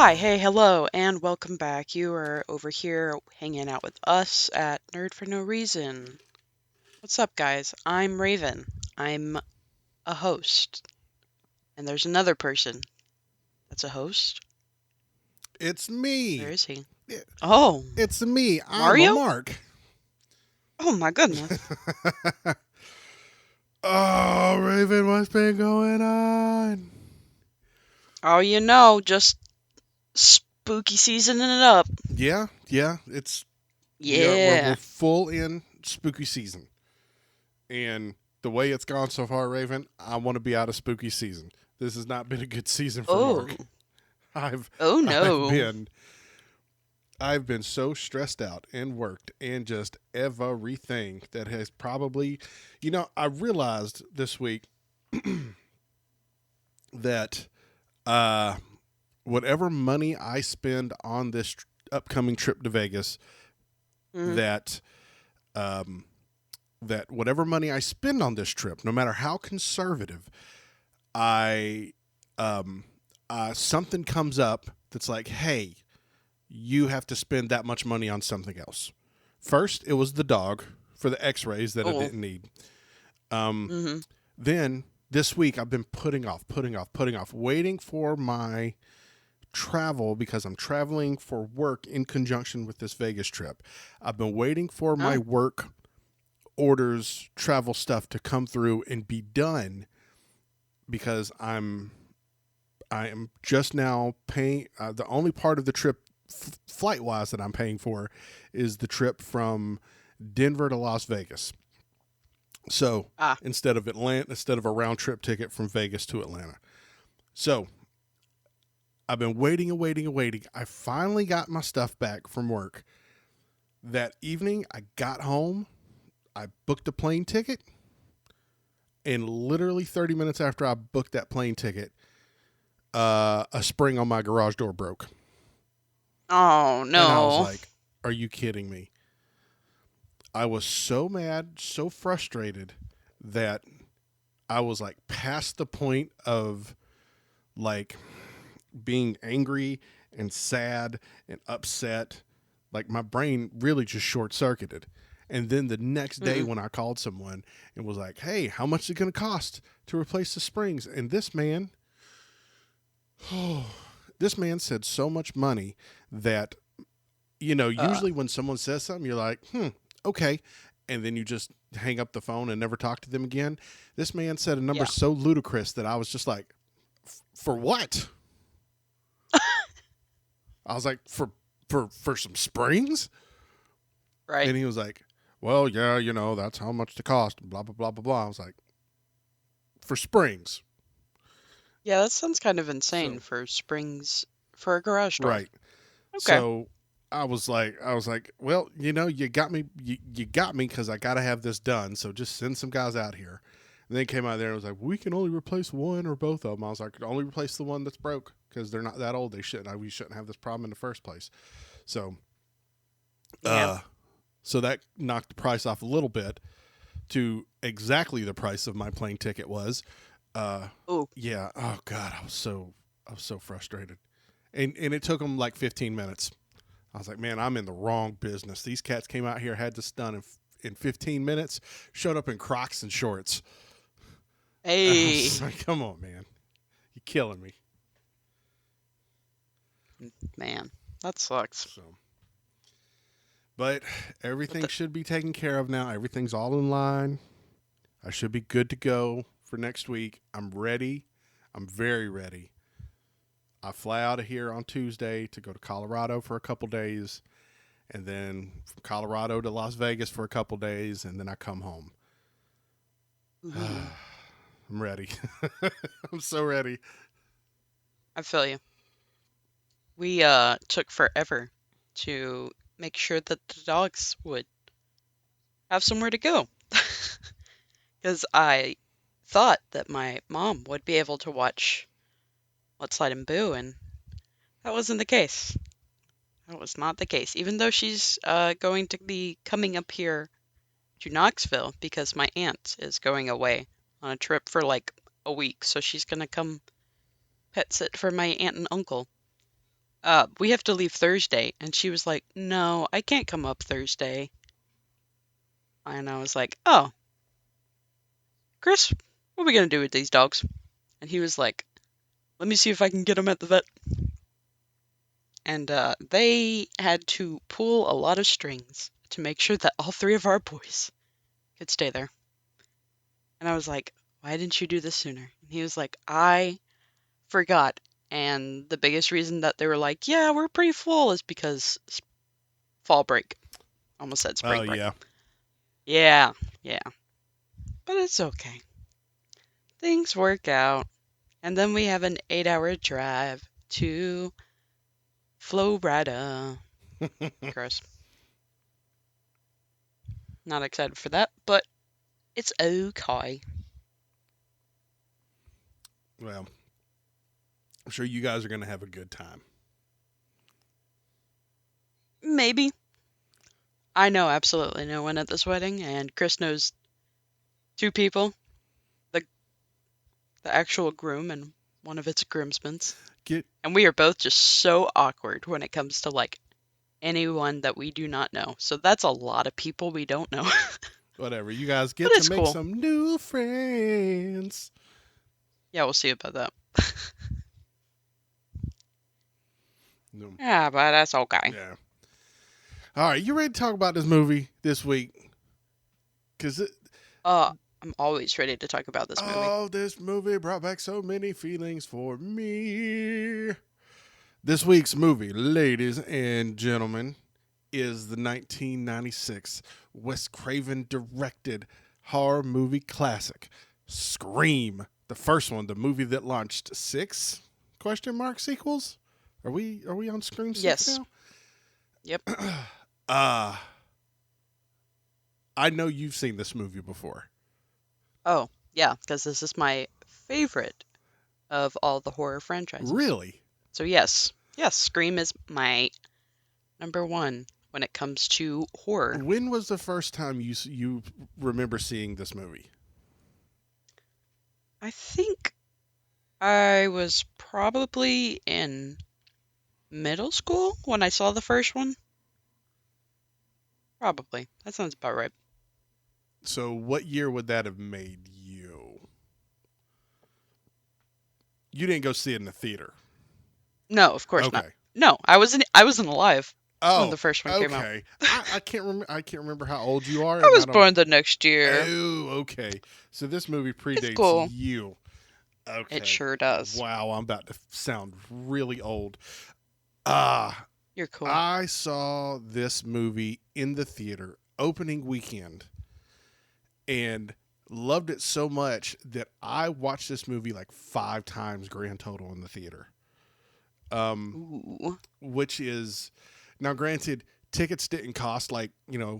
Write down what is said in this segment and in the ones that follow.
Hi, hey, hello, and welcome back. You are over here hanging out with us at Nerd for No Reason. What's up, guys? I'm Raven. I'm a host. And there's another person that's a host. It's Where me. is he? It- Oh, It's me. I'm a Mario? Mark. Oh my goodness. Oh, Raven, what's been going on? Oh, just spooky seasoning it up. Yeah. It's we're Yeah. full in spooky season, and the way it's gone so far, Raven, I want to be out of spooky season. This has not been a good season for Oh. Mark. I've Oh I've no. been I've been so stressed out and worked and just everything that has probably, I realized this week that uh, whatever money I spend on this upcoming trip to Vegas, Mm. that um, that whatever money I spend on this trip, no matter how conservative, I um, something comes up that's like, hey, you have to spend that much money on something else. First, it was the dog for the X-rays that I Oh. didn't need. Um, Mm-hmm. then this week I've been putting off, waiting for my travel because I'm traveling for work in conjunction with this Vegas trip. I've been waiting for my Oh. work orders, travel stuff to come through and be done because I am just now paying the only part of the trip flight wise that I'm paying for is the trip from Denver to Las Vegas. So Ah. instead of a round trip ticket from Vegas to Atlanta. So I've been waiting and waiting and waiting. I finally got my stuff back from work. That evening, I got home. I booked a plane ticket. And literally 30 minutes after I booked that plane ticket, a spring on my garage door broke. Oh And I was no. like, are you kidding me? I was so mad, so frustrated that I was like past the point of like being angry and sad and upset. Like my brain really just short circuited. And then the next day Mm-mm. when I called someone and was like, hey, how much is it going to cost to replace the springs? And this man, this man said so much money that, Uh. usually when someone says something, you're like, okay. And then you just hang up the phone and never talk to them again. This man said a number Yeah. so ludicrous that I was just like, for what? I was like, for some springs? Right. And he was like, well, yeah, that's how much to cost, blah, blah, blah, blah, blah. I was like, for springs. Yeah, that sounds kind of insane So, for springs for a garage door. right. Okay. So I was like, well, you got me, you got me because I got to have this done. So just send some guys out here. And they came out there and was like, we can only replace one or both of them. I was like, only replace the one that's broke because they're not that old. We shouldn't have this problem in the first place. So, Yeah. uh, so that knocked the price off a little bit to exactly the price of my plane ticket was. Uh, Oh. yeah. Oh God, I was so frustrated, and it took them like 15 minutes. I was like, man, I'm in the wrong business. These cats came out here, had this done in 15 minutes, showed up in Crocs and shorts. I was Hey. like, come on, man, you're killing me. Man, that sucks. So, but But everything should be taken care of now. Everything's all in line. I should be good to go for next week. I'm ready. I'm very ready. I fly out of here on Tuesday to go to Colorado for a couple days, and then from Colorado to Las Vegas for a couple days, and then I come home. ooh, I'm ready. I'm so ready. I feel you. We took forever to make sure that the dogs would have somewhere to go. Because I thought that my mom would be able to watch Let's Slide and Boo, and that wasn't the case. That was not the case. Even though she's going to be coming up here to Knoxville because my aunt is going away on a trip for like a week, so she's gonna come pet sit for my aunt and uncle. we have to leave Thursday. And she was like, no, I can't come up Thursday. And I was like, oh, Chris, what are we going to do with these dogs? And he was like, let me see if I can get them at the vet. And they had to pull a lot of strings to make sure that all three of our boys could stay there. And I was like, why didn't you do this sooner? And he was like, I forgot. And the biggest reason that they were like, yeah, we're pretty full is because fall break. Almost said Oh spring break. yeah. Yeah, yeah. But it's okay. Things work out. And then we have an 8-hour drive to Florida. Gross. Not excited for that, but it's okay. Well, I'm sure you guys are going to have a good time. Maybe. I know absolutely no one at this wedding, and Chris knows two people, the the actual groom and one of its groomsmen. Get And we are both just so awkward when it comes to like anyone that we do not know. So that's a lot of people we don't know. whatever. You guys But get to it's make cool. some new friends. Yeah, we'll see about that. No. Yeah, but that's okay. Yeah. All right, you ready to talk about this movie this week? Cause I'm always ready to talk about this movie. this movie brought back so many feelings for me. This week's movie, ladies and gentlemen, is the 1996 Wes Craven directed horror movie classic, Scream. The first one, the movie that launched 6 question mark sequels. Are we on Scream 6 Yes. now? Yep. Uh I know you've seen this movie before. Oh, yeah, because this is my favorite of all the horror franchises. Really? So yes, yes, Scream is my number one when it comes to horror. When was the first time you remember seeing this movie? I think I was probably in middle school when I saw the first one. Probably. That sounds about right. So what year would that have made you? You didn't go see it in the theater. No, of course not. Okay. No, I wasn't alive when Oh, the first one came out. okay. I can't remember. I can't remember how old you are, I and I was don't. born the next year. Oh, okay. So this movie It's predates cool. you. It Okay. sure does. Wow, I'm about to sound really old. Ah, You're cool. I saw this movie in the theater opening weekend and loved it so much that I watched this movie like 5 times grand total in the theater. Um, Ooh. which is now granted, tickets didn't cost like, Yeah.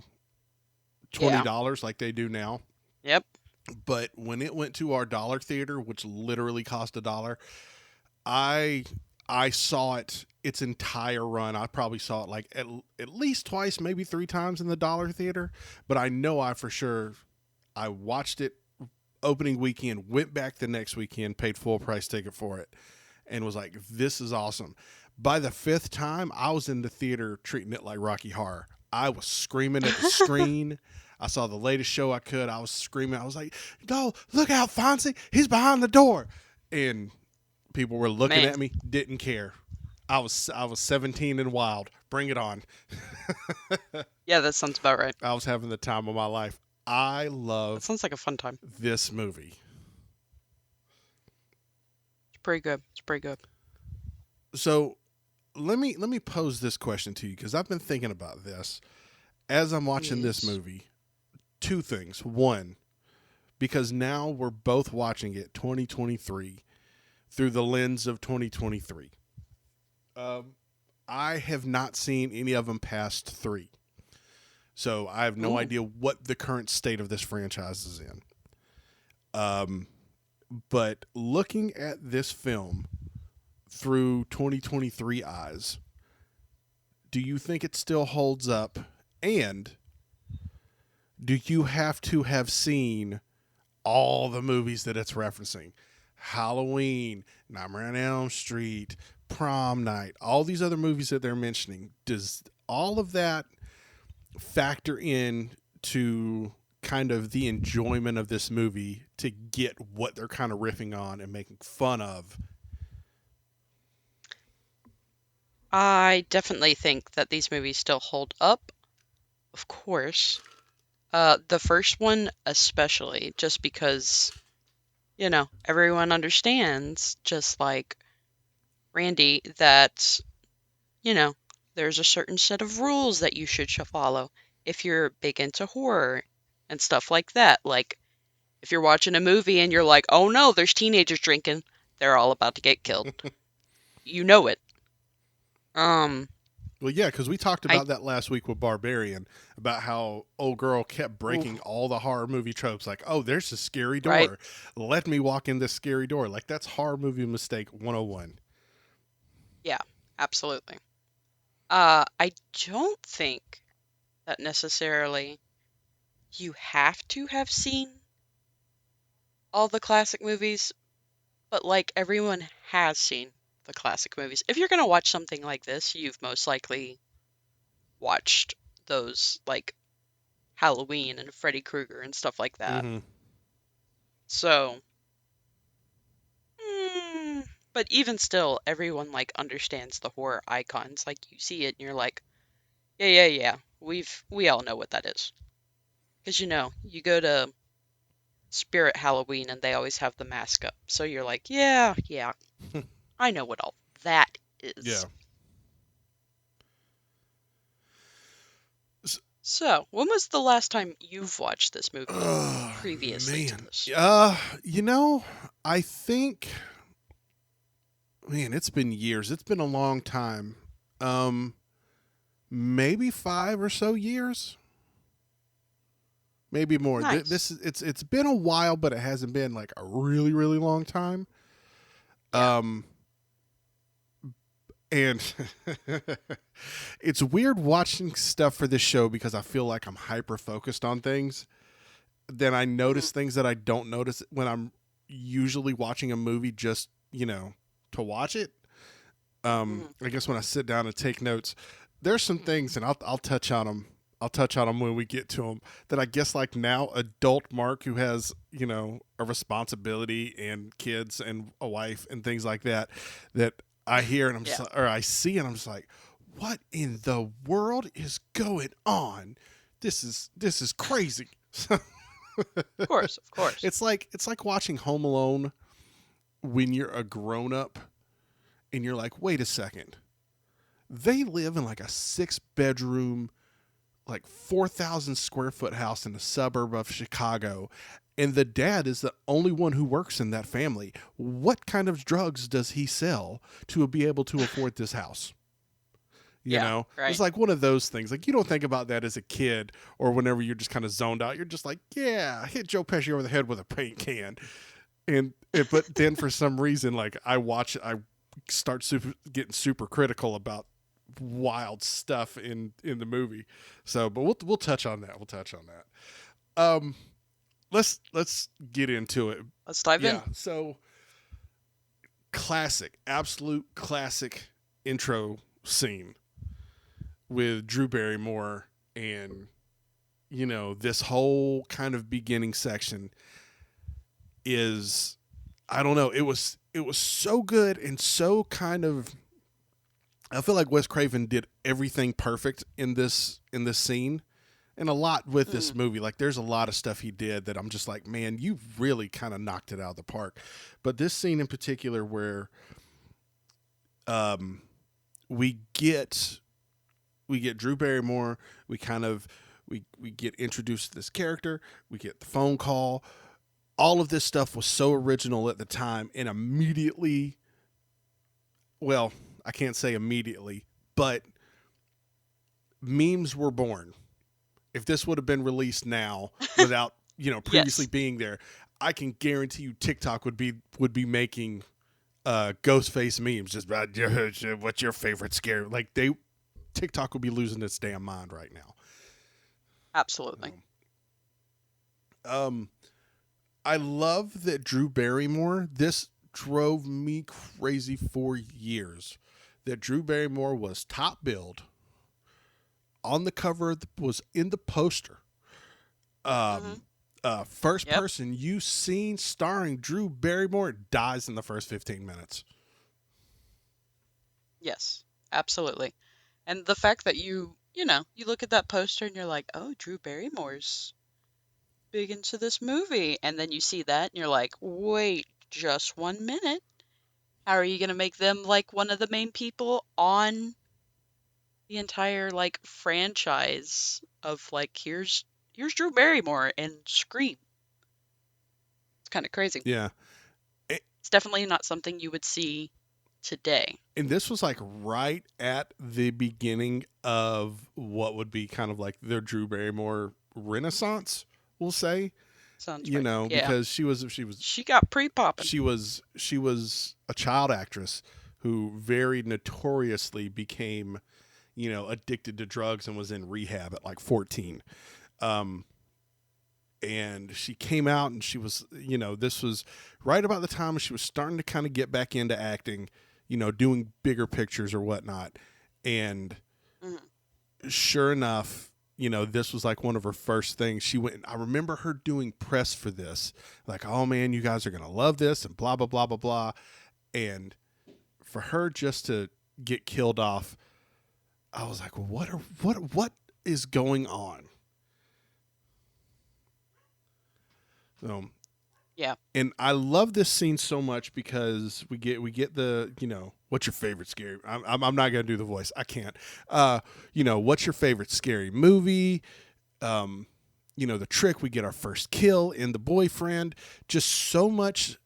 $20 like they do now. Yep. But when it went to our dollar theater, which literally cost $1, I I saw it its entire run. I probably saw it like at least twice, maybe 3 times in the dollar theater. But I know I for sure I watched it opening weekend, went back the next weekend, paid full price ticket for it, and was like, "This is awesome." By the 5th time, I was in the theater treating it like Rocky Horror. I was screaming at the screen. I saw the latest show I could. I was screaming. I was like, "Go, look out, Fonzie. He's behind the door." And people were looking Man. at me, didn't care. I was 17 and wild. Bring it on. Yeah, that sounds about right. I was having the time of my life. I That love sounds like a fun time. this movie. It's pretty good. It's pretty good. So let me pose this question to you because I've been thinking about this as I'm watching this Yes. movie. 2 things. One, because now we're both watching it 2023 through the lens of 2023. Um, I have not seen any of them past 3. So I have no Ooh. idea what the current state of this franchise is in. Um, but looking at this film through 2023 eyes, do you think it still holds up? And do you have to have seen all the movies that it's referencing? Halloween, Nightmare on Elm Street, Prom Night, all these other movies that they're mentioning, does all of that factor in to kind of the enjoyment of this movie to get what they're kind of riffing on and making fun of? I definitely think that these movies still hold up, of course. The first one especially, just because, everyone understands, just like Randy, that, you know, there's a certain set of rules that you should follow if you're big into horror and stuff like that. Like, if you're watching a movie and you're like, oh no, there's teenagers drinking, they're all about to get killed. You know it. Um, Well, yeah, because we talked I, about that last week with Barbarian about how old girl kept ooh, breaking all the horror movie tropes. Like, oh, there's a scary right? door. Let me walk in this scary door. Like, that's horror movie mistake 101. Yeah, absolutely. I don't think that necessarily you have to have seen all the classic movies, but like everyone has seen the classic movies. If you're gonna watch something like this, you've most likely watched those like Halloween and Freddy Krueger and stuff like that. Mm-hmm. So, but even still, everyone like understands the horror icons. Like you see it and you're like, yeah, yeah, yeah. We all know what that is. Because you go to Spirit Halloween and they always have the mask up. So you're like, yeah, yeah, I know what all that Yeah. is. So, when was the last time you've watched this movie Oh, previously to man. this? You know, I think, man, it's been years. It's been a long time. Um, Maybe 5 or so years, maybe more. Nice. This is it's been a while, but it hasn't been like a really really long time. Yeah. Um, and it's weird watching stuff for this show because I feel like I'm hyper focused on things. Then I Hmm. notice things that I don't notice when I'm usually watching a movie just to watch it. Hmm. I guess when I sit down and take notes, there's some things, and I'll touch on them. I'll touch on them when we get to them. That I guess like now, adult Mark who has a responsibility and kids and a wife and things like that, that I hear and I'm just Yeah. like, or I see and I'm just like, what in the world is going on? This is crazy. Of course. Of course. It's like watching Home Alone when you're a grown up and you're like, wait a second, they live in like a 6 bedroom, like 4,000 square foot house in a suburb of Chicago. And the dad is the only one who works in that family. What kind of drugs does he sell to be able to afford this house? Yeah. It's Right. like one of those things. Like, you don't think about that as a kid or whenever you're just kind of zoned out. You're just like, yeah, hit Joe Pesci over the head with a paint can. But then for some reason, like I start getting super critical about wild stuff in the movie. So, but we'll touch on that. We'll touch on that. Let's get into it. Let's dive Yeah. in. So, classic, absolute classic intro scene with Drew Barrymore and this whole kind of beginning section is, I don't know, it was so good and so kind of, I feel like Wes Craven did everything perfect in this scene, and a lot with this Mm. movie. Like, there's a lot of stuff he did that I'm just like, man, you really kind of knocked it out of the park. But this scene in particular, where um, we get we get Drew Barrymore, we kind of we get introduced to this character, we get the phone call. All of this stuff was so original at the time, and immediately, well, I can't say immediately, but memes were born. If this would have been released now without previously Yes. being there, I can guarantee you TikTok would be making Ghostface memes just about what's your favorite scare. Like, they TikTok would be losing its damn mind right now. Absolutely. Um, I love that Drew Barrymore. This drove me crazy for years that Drew Barrymore was top billed on the cover of was in the poster. Hmm. First Yep. person you seen starring Drew Barrymore dies in the first 15 minutes. Yes. Absolutely. And the fact that you look at that poster and you're like, oh, Drew Barrymore's big into this movie. And then you see that and you're like, wait, just 1 minute. How are you going to make them like one of the main people on the entire like franchise of like here's Drew Barrymore and Scream. It's kind of crazy. Yeah. It's definitely not something you would see today. And this was like right at the beginning of what would be kind of like their Drew Barrymore renaissance, we'll say. Sounds You right. know, Yeah. because She got pre-popping. she was a child actress who very notoriously became, addicted to drugs and was in rehab at like 14. Um, and she came out and she was, this was right about the time she was starting to kind of get back into acting, doing bigger pictures or whatnot. And Mhm. sure enough, this was like one of her first things. She went, I remember her doing press for this, like, oh man, you guys are going to love this and blah, blah, blah, blah, blah. And for her just to get killed off, I was like, what is going on? So, Yeah. and I love this scene so much because we get the, what's your favorite scary? I'm not gonna do the voice. I can't. What's your favorite scary movie? Um, the trick. We get our first kill in the boyfriend. Just so much.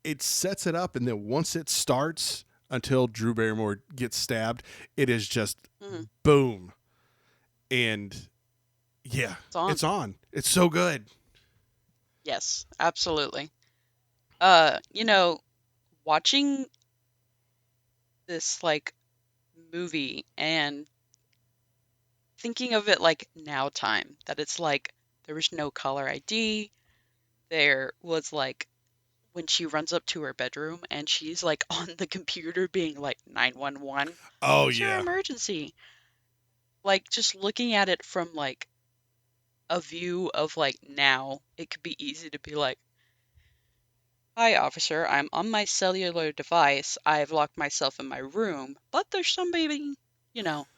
It sets it up, and then once it starts, until Drew Barrymore gets stabbed, it is just Hmm. boom. And yeah, It's on. it's on. It's so good. Yes, absolutely. Uh, you know, watching this like movie and thinking of it like now time, that it's like there was no caller ID. There was like when she runs up to her bedroom and she's like on the computer being like 911, Oh what's your yeah. emergency? Like just looking at it from like a view of like now, it could be easy to be like, hi, officer, I'm on my cellular device. I've locked myself in my room, but there's somebody,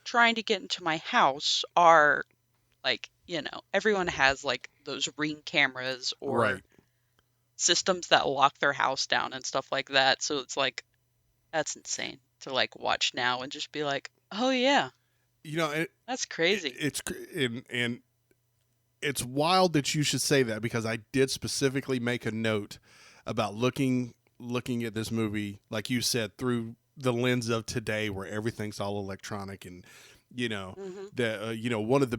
trying to get into my house. Or, like, everyone has like those ring cameras or Right. systems that lock their house down and stuff like that. So it's like, that's insane to like watch now and just be like, oh, yeah, You know, it, that's crazy. it's and it's wild that you should say that because I did specifically make a note about looking at this movie, like you said, through the lens of today, where everything's all electronic, and Hmm. one of the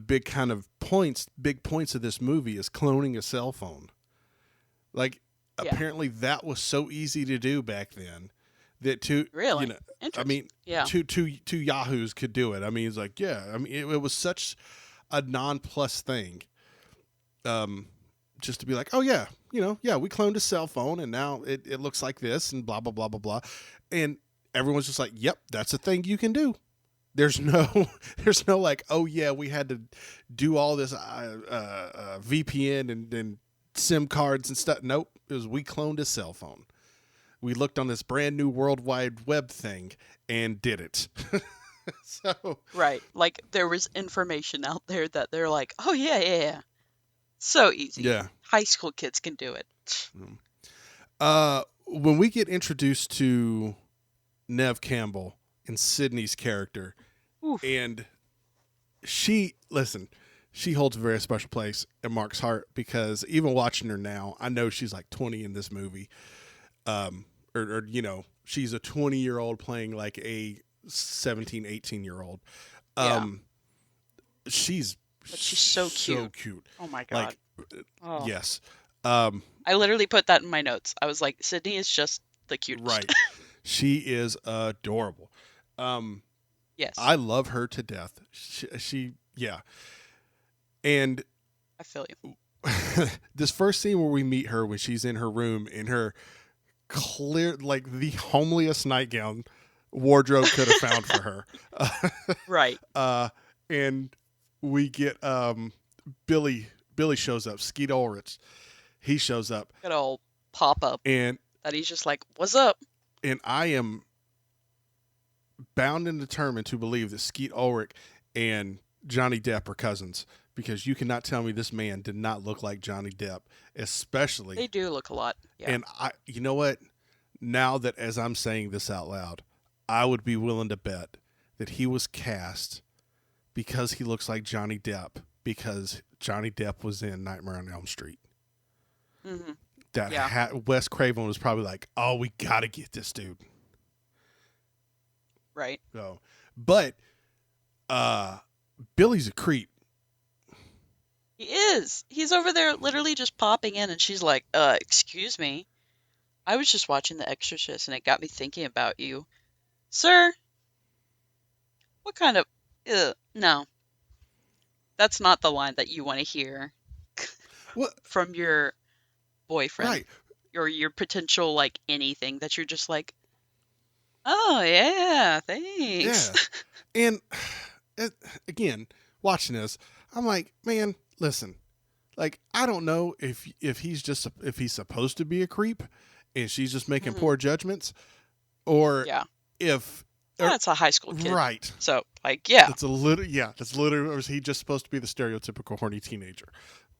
big points of this movie is cloning a cell phone. Like, Yeah, apparently that was so easy to do back then that really I interesting. mean, Yeah. two yahoos could do it. I mean, it's like, yeah, I mean, it was such a non-plus thing. Um, just to be like, oh yeah, yeah, we cloned a cell phone and now it looks like this and blah blah blah blah blah, and everyone's just like, yep, that's a thing you can do. There's no, there's no like, oh yeah, we had to do all this VPN and SIM cards and stuff. Nope, it was we cloned a cell phone. We looked on this brand new World Wide Web thing and did it. So Right. Like there was information out there that they're like, oh, yeah, yeah, yeah. So easy. yeah. High school kids can do it. When we get introduced to Nev Campbell and Sydney's character, Oof. and listen, she holds a very special place in Mark's heart because even watching her now, I know she's like 20 in this movie. She's a 20-year-old playing like a 17, 18-year-old. Yeah. Um, she's But she's so so cute. cute. Oh my God. Like, Oh. yes. Um, I literally put that in my notes. I was like, Sydney is just the cutest. right. She is adorable. Um, Yes, I love her to death. Yeah. And I feel you. this first scene where we meet her when she's in her room in her clear, like the homeliest nightgown wardrobe could have found for her. Right. uh, and we get Billy. Billy shows up. Skeet Ulrich. He shows up, Good old pop up and that he's just like, "What's up?" I am bound and determined to believe that Skeet Ulrich and Johnny Depp are cousins, because you cannot tell me this man did not look like Johnny Depp, especially. They do look a lot. Yeah. And you know what? Now that as I'm saying this out loud, I would be willing to bet that he was cast because he looks like Johnny Depp, because Johnny Depp was in Nightmare on Elm Street. Hmm. That Yeah. Wes Craven was probably like, "Oh, we got to get this dude." Right. So, but uh, Billy's a creep. He is. He's over there literally just popping in, and she's like, excuse me. I was just watching The Exorcist, and it got me thinking about you. Sir, what kind of. No, that's not the line that you want to hear What? from your boyfriend Right? or your potential, like, anything that you're just like, oh, yeah, Yeah. thanks. And it, again, watching this, I'm like, man, listen. Like, I don't know if he's just if he's supposed to be a creep, and she's just making Hmm. poor judgments, or Yeah. if or, That's a high school kid. right. So, like, yeah. That's a little, yeah. That's literally, or is he just supposed to be the stereotypical horny teenager?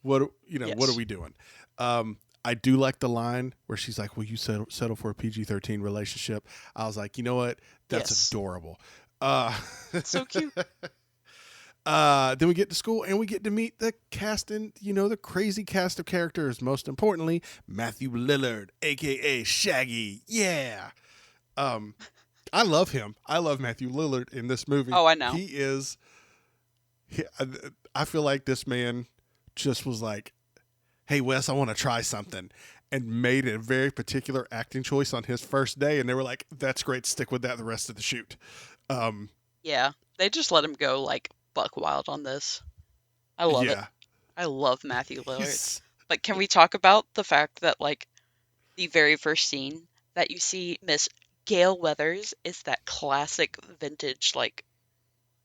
What What are Yes. we doing? I do like the line where she's like, "Will you settle for a PG-13 relationship?" I was like, you know what? That's Yes. adorable. Uh, So cute. then we get to school and we get to meet the cast and the crazy cast of characters. Most importantly, Matthew Lillard, aka Shaggy. Yeah. Um, I love him. I love Matthew Lillard in this movie. Oh, I know. He is. He, I feel like this man just was like, "Hey Wes, I want to try something," and made a very particular acting choice on his first day, and they were like, "That's great. Stick with that the rest of the shoot." Um, Yeah. They just let him go, like, buck wild on this. I love it. yeah, I love Matthew Lillard. he's Like, can we talk about the fact that, like, the very first scene that you see Miss Gail Weathers is that classic vintage, like,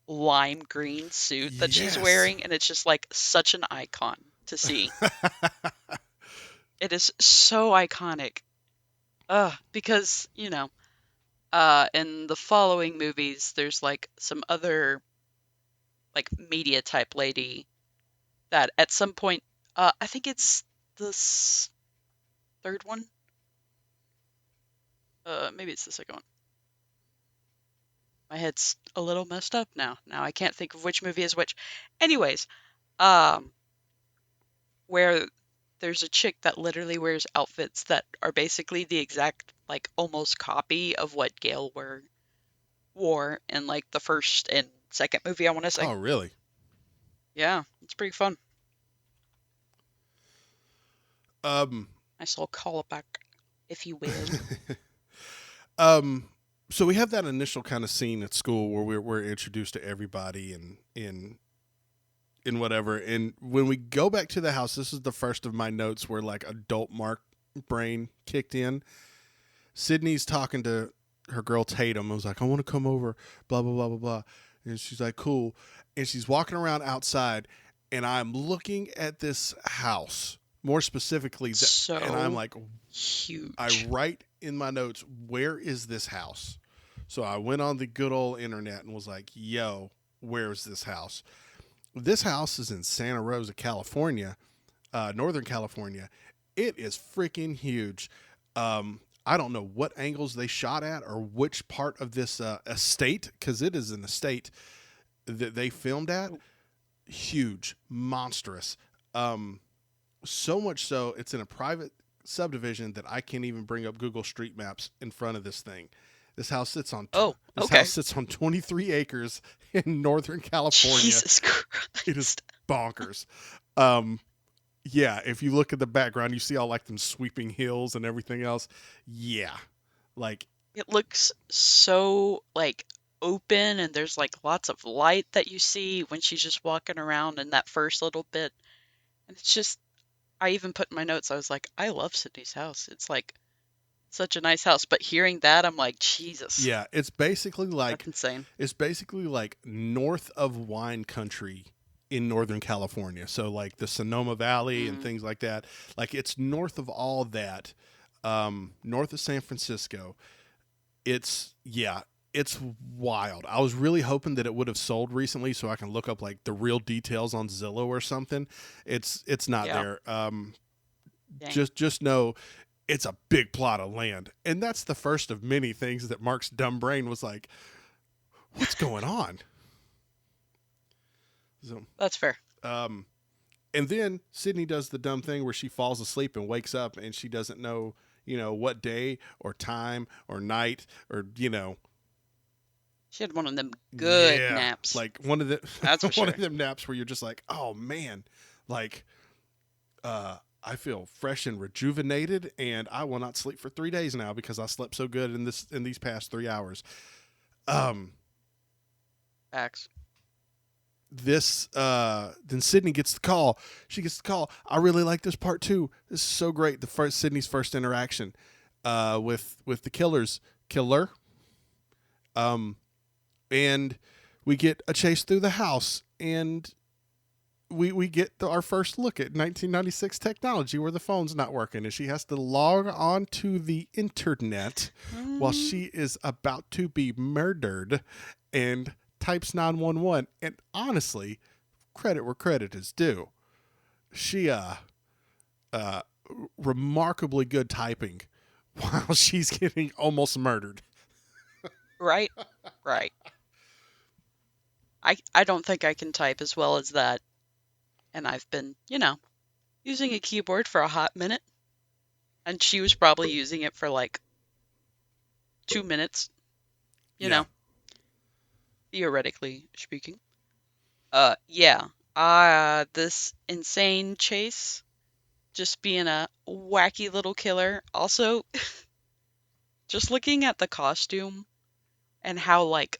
lime green suit that she's yes. wearing, and it's just, like, such an icon to see. It is so iconic. Because, in the following movies, there's, like, some other, like, media type lady that at some point, I think it's the third one. Maybe it's the second one. My head's a little messed up now. Now I can't think of which movie is which. Anyways, um, where there's a chick that literally wears outfits that are basically the exact, like, almost copy of what Gail wore in, like, the first and second movie, I want to say. Oh, really? Yeah, it's pretty fun. Um, Nice little callback, if you will. um, so we have that initial kind of scene at school where we're introduced to everybody and in whatever. And when we go back to the house, this is the first of my notes where like adult Mark brain kicked in. Sydney's talking to her girl Tatum. I was like, I want to come over, blah, blah, blah, blah, blah. And she's like, cool. And she's walking around outside, and I'm looking at this house, more specifically, and I'm So like, I huge. write in my notes, where is this house? So I went on the good old internet and was like, yo, where's this house? This house is in Santa Rosa, California, Northern California. It is freaking huge. I don't know what angles they shot at or which part of this estate, because it is an estate that they filmed at. Huge, monstrous. So much so, it's in a private subdivision that I can't even bring up Google Street Maps in front of this thing. This house sits on Oh, this okay. house sits on 23 acres in Northern California. Jesus It is Christ. bonkers. Um, yeah, if you look at the background, you see all like them sweeping hills and everything else. Yeah, like It looks so, like, open, and there's, like, lots of light that you see when she's just walking around in that first little bit. And it's just, I even put in my notes, I was like, I love Sydney's house. It's like such a nice house. But hearing that, I'm like, Jesus, Yeah, that's insane. it's basically like north of wine country in Northern California. So like the Sonoma Valley and Mm, things like that. Like it's north of all that, north of San Francisco. It's yeah, it's wild. I was really hoping that it would have sold recently so I can look up like the real details on Zillow or something. It's not yeah, there. dang. Just know it's a big plot of land. And that's the first of many things that Mark's dumb brain was like, what's going on? So, That's fair. um, and then Sydney does the dumb thing where she falls asleep and wakes up and she doesn't know, what day or time or night or, She had one of them good yeah, naps. like one of the That's for one of sure. them naps where you're just like, oh man, like, I feel fresh and rejuvenated, and I will not sleep for 3 days now because I slept so good in these past 3 hours. Um, Facts. this then Sydney gets the call. She gets the call. I really like this part too. This is so great. The first Sydney's first interaction with the killer. Um and we get a chase through the house and we get our first look at 1996 technology where the phone's not working and she has to log on to the internet while Mm, she is about to be murdered and types 911. And honestly, credit where credit is due. She uh remarkably good typing while she's getting almost murdered. right, right. I don't think I can type as well as that, and I've been, using a keyboard for a hot minute, and she was probably using it for like 2 minutes, you Yeah. know, theoretically speaking. Yeah. This insane chase, just being a wacky little killer. Also, just looking at the costume and how like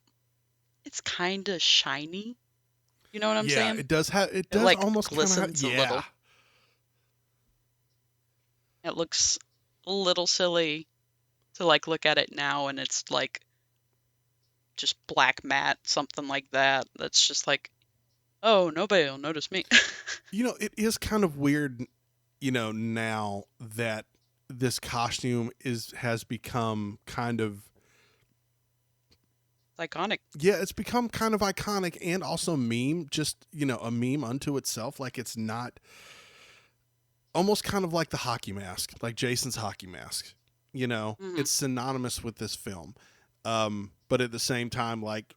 it's kind of shiny. You know what I'm Yeah, saying? it It does like almost kind of glistens a yeah. little. It looks a little silly to like look at it now and it's like just black matte, something like that. That's just like, oh, nobody will notice me. It is kind of weird, now that this costume is has become kind of It's iconic. yeah, it's become kind of iconic and also meme, just, a meme unto itself. Like it's not almost kind of like the hockey mask, like Jason's hockey mask. Hmm. It's synonymous with this film. But at the same time, like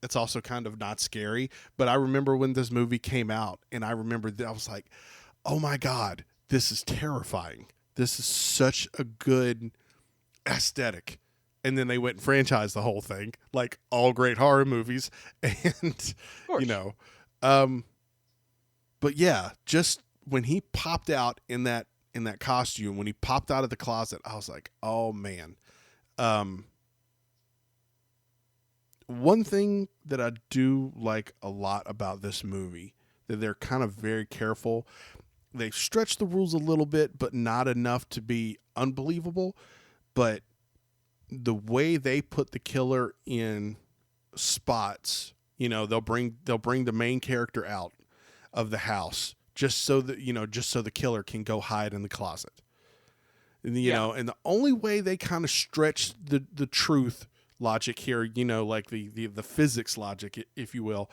it's also kind of not scary. But I remember when this movie came out, and I remember that I was like, "Oh my god, this is terrifying! This is such a good aesthetic." And then they went and franchised the whole thing, like all great horror movies, and Of you course. know, um, but yeah, just when he popped out in that costume, when he popped out of the closet, I was like, oh man. Um, One thing that I do like a lot about this movie that they're kind of very careful. They stretch the rules a little bit, but not enough to be unbelievable. But the way they put the killer in spots, they'll bring the main character out of the house just so the killer can go hide in the closet. And, Yeah. and the only way they kind of stretch the truth logic here, like the physics logic, if you will,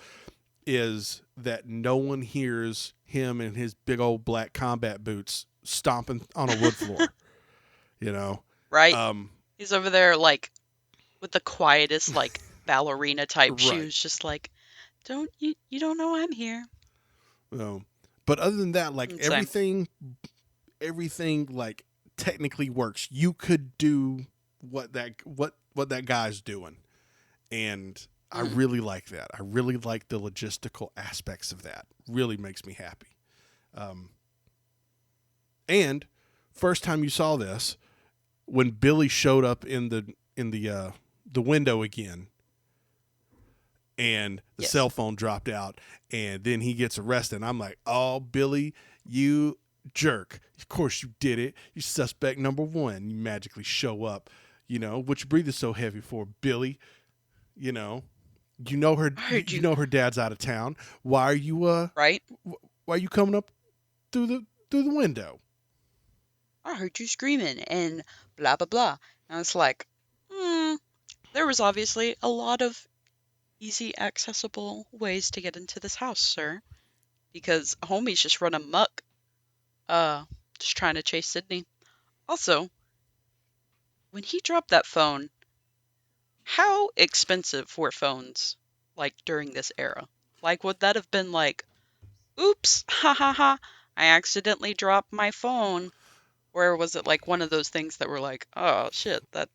is that no one hears him in his big old black combat boots stomping on a wood floor. You know, Right. um, He's over there like with the quietest like ballerina type right. shoes, just like, don't you don't know I'm here. Um, but other than that, like Insane. everything like technically works. You could do what that guy's doing, and I Hmm. really like that. I really like the logistical aspects of that. Really makes me happy. Um, and first time you saw this, when Billy showed up the window again, and the Yes. cell phone dropped out, and then he gets arrested. And I'm like, oh, Billy, you jerk. Of course you did it. You suspect number one. You magically show up. What you breathing so heavy for, Billy? You know, you know her. I You, heard you you, know her dad's out of town. Why are you right? Why are you coming up through the window? I heard you screaming and blah, blah, blah. And it's like, hmm, there was obviously a lot of easy accessible ways to get into this house, sir. Because homie's just run amok, uh, just trying to chase Sydney. Also, when he dropped that phone, how expensive were phones like during this era? Like, would that have been like, oops, ha ha ha, I accidentally dropped my phone? Or was it like one of those things that were like, oh shit, that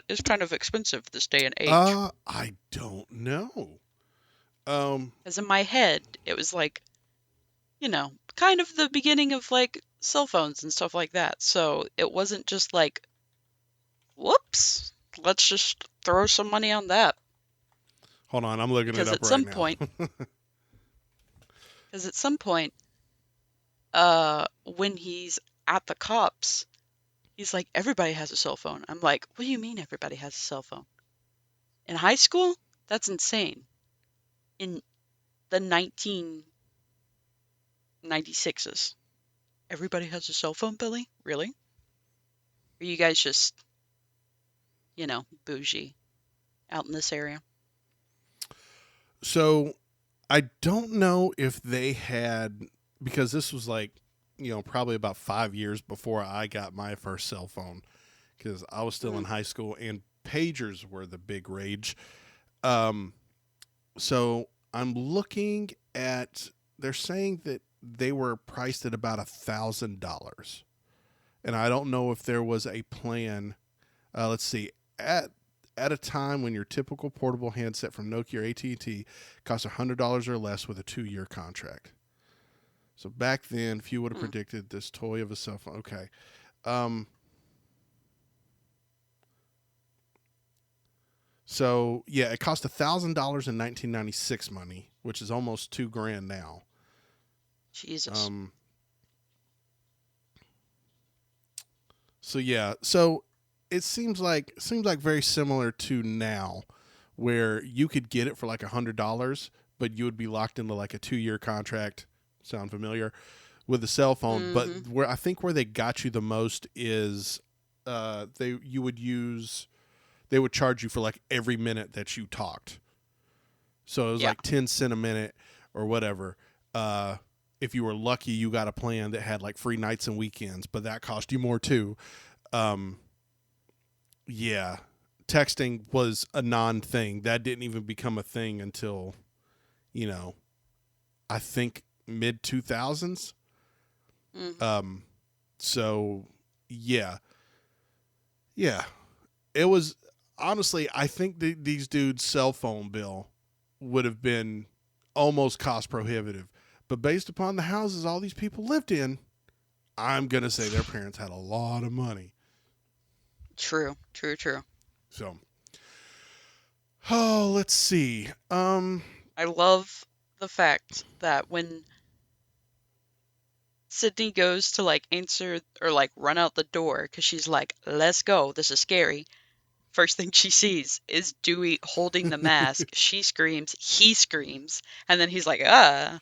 is kind of expensive this day and age? I don't know. Um, Because in my head, it was like, kind of the beginning of like cell phones and stuff like that. So it wasn't just like, whoops, let's just throw some money on that. Hold on, I'm looking it Because up at right some now. point, because at some point, when he's at the cops, he's like, everybody has a cell phone. I'm like, what do you mean everybody has a cell phone? In high school? That's insane. In the 1996s, everybody has a cell phone, Billy? Really? Are you guys just, bougie out in this area? So I don't know if they had, because this was like, probably about 5 years before I got my first cell phone, because I was still in Mm, high school and pagers were the big rage. Um, so I'm looking at, they're saying that they were priced at about $1,000, and I don't know if there was a plan. Let's see, at a time when your typical portable handset from Nokia or AT&T costs $100 or less with a 2-year contract. So back then, few would have mm. predicted this toy of a cell phone. Okay. Um, so yeah, it cost $1,000 in 1996 money, which is almost $2,000 now. Jesus. Um, so yeah, so it seems like very similar to now, where you could get it for like $100, but you would be locked into like a 2-year contract. Sound familiar? With the cell phone, but Mm-hmm. where they got you the most is they would charge you for like every minute that you talked. So it was Yeah. like 10 cents a minute or whatever. Uh, if you were lucky, you got a plan that had like free nights and weekends, but that cost you more too. Um, yeah, texting was a non thing. That didn't even become a thing until you know I think mid 2000s. Mm-hmm. Um, so yeah, yeah, it was honestly. I think these dudes' cell phone bill would have been almost cost prohibitive, but based upon the houses all these people lived in, I'm gonna say their parents had a lot of money. True. True. True. So, oh, let's see. I love the fact that when Sydney goes to like answer or like run out the door because she's like, let's go, this is scary. First thing she sees is Dewey holding the mask. She screams, he screams, and then he's like, ah.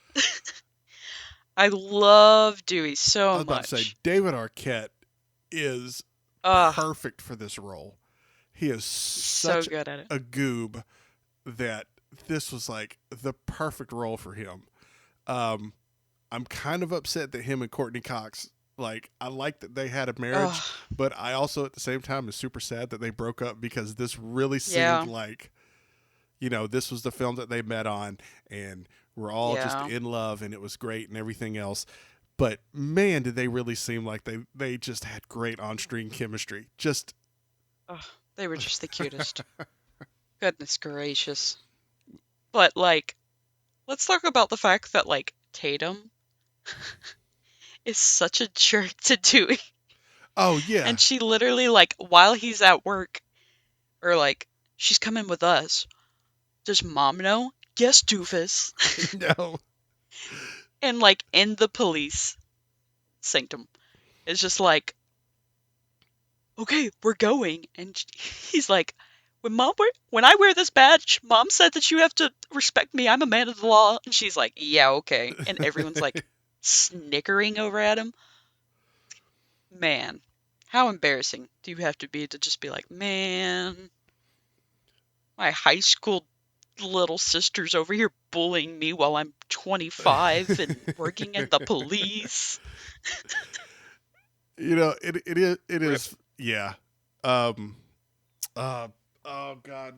I love Dewey I so was about to say much. David Arquette is Ah, perfect for this role. He is he's so such good at it. a goob that this was like the perfect role for him. Um, I'm kind of upset that him and Courtney Cox, like, I like that they had a marriage, Oh, but I also at the same time is super sad that they broke up, because this really seemed yeah, like, this was the film that they met on, and we're all just yeah. in love and it was great and everything else. But man, did they really seem like they just had great on-screen chemistry. Just Oh, they were just the cutest. Goodness gracious. But like, let's talk about the fact that like Tatum is such a jerk to Dewey. oh yeah. And she literally like while he's at work or like she's coming with us. Does mom know? Yes, doofus. No. And like in the police. sanctum. It's just like, okay, we're going. And he's like, when I wear this badge, Mom said that you have to respect me. I'm a man of the law. And she's like, yeah, okay. And everyone's like snickering over at him. Man, how embarrassing do you have to be to just be like, man, my high school little sister's over here bullying me while I'm 25 and working in the police. It Rip. is yeah. Um uh oh god,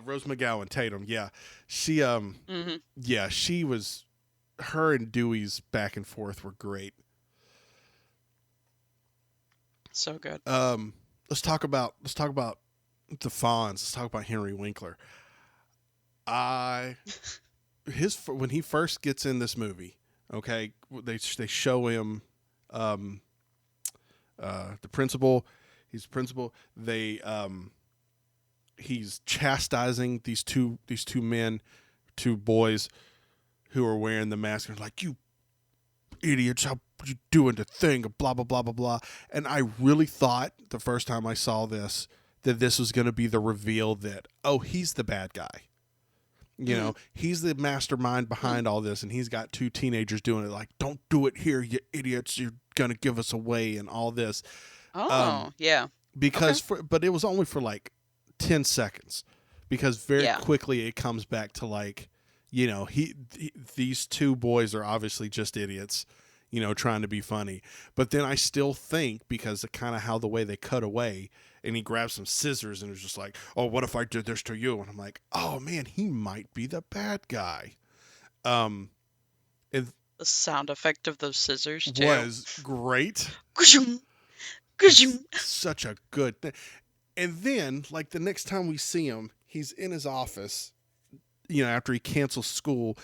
Rose McGowan Tatum, yeah. She Hmm. yeah, she was her and Dewey's back and forth were great. So good. Um let's talk about the Fonz. Let's talk about Henry Winkler. I his when he first gets in this movie, okay, they show him um the principal. He's principal. They he's chastising these two men, two boys who are wearing the mask. And like, you idiots, how you doing the thing? Blah blah blah blah blah. And I really thought the first time I saw this that this was going to be the reveal that, oh, he's the bad guy. Hmm. He's the mastermind Hmm. behind all this, and he's got two teenagers doing it. Like, don't do it here, you idiots! You're gonna give us away, and all this. Um, Oh, yeah. Okay. but it was only for like 10 seconds, because very Yeah. quickly it comes back to like, these two boys are obviously just idiots, trying to be funny. But then I still think, because of kind of how the way they cut away, and he grabs some scissors and was just like, oh, what if I did this to you? And I'm like, oh man, he might be the bad guy. um it The sound effect of those scissors, too. was great. Kushum, kushum. Such a good thing. And then, like, the next time we see him, he's in his office, after he cancels school,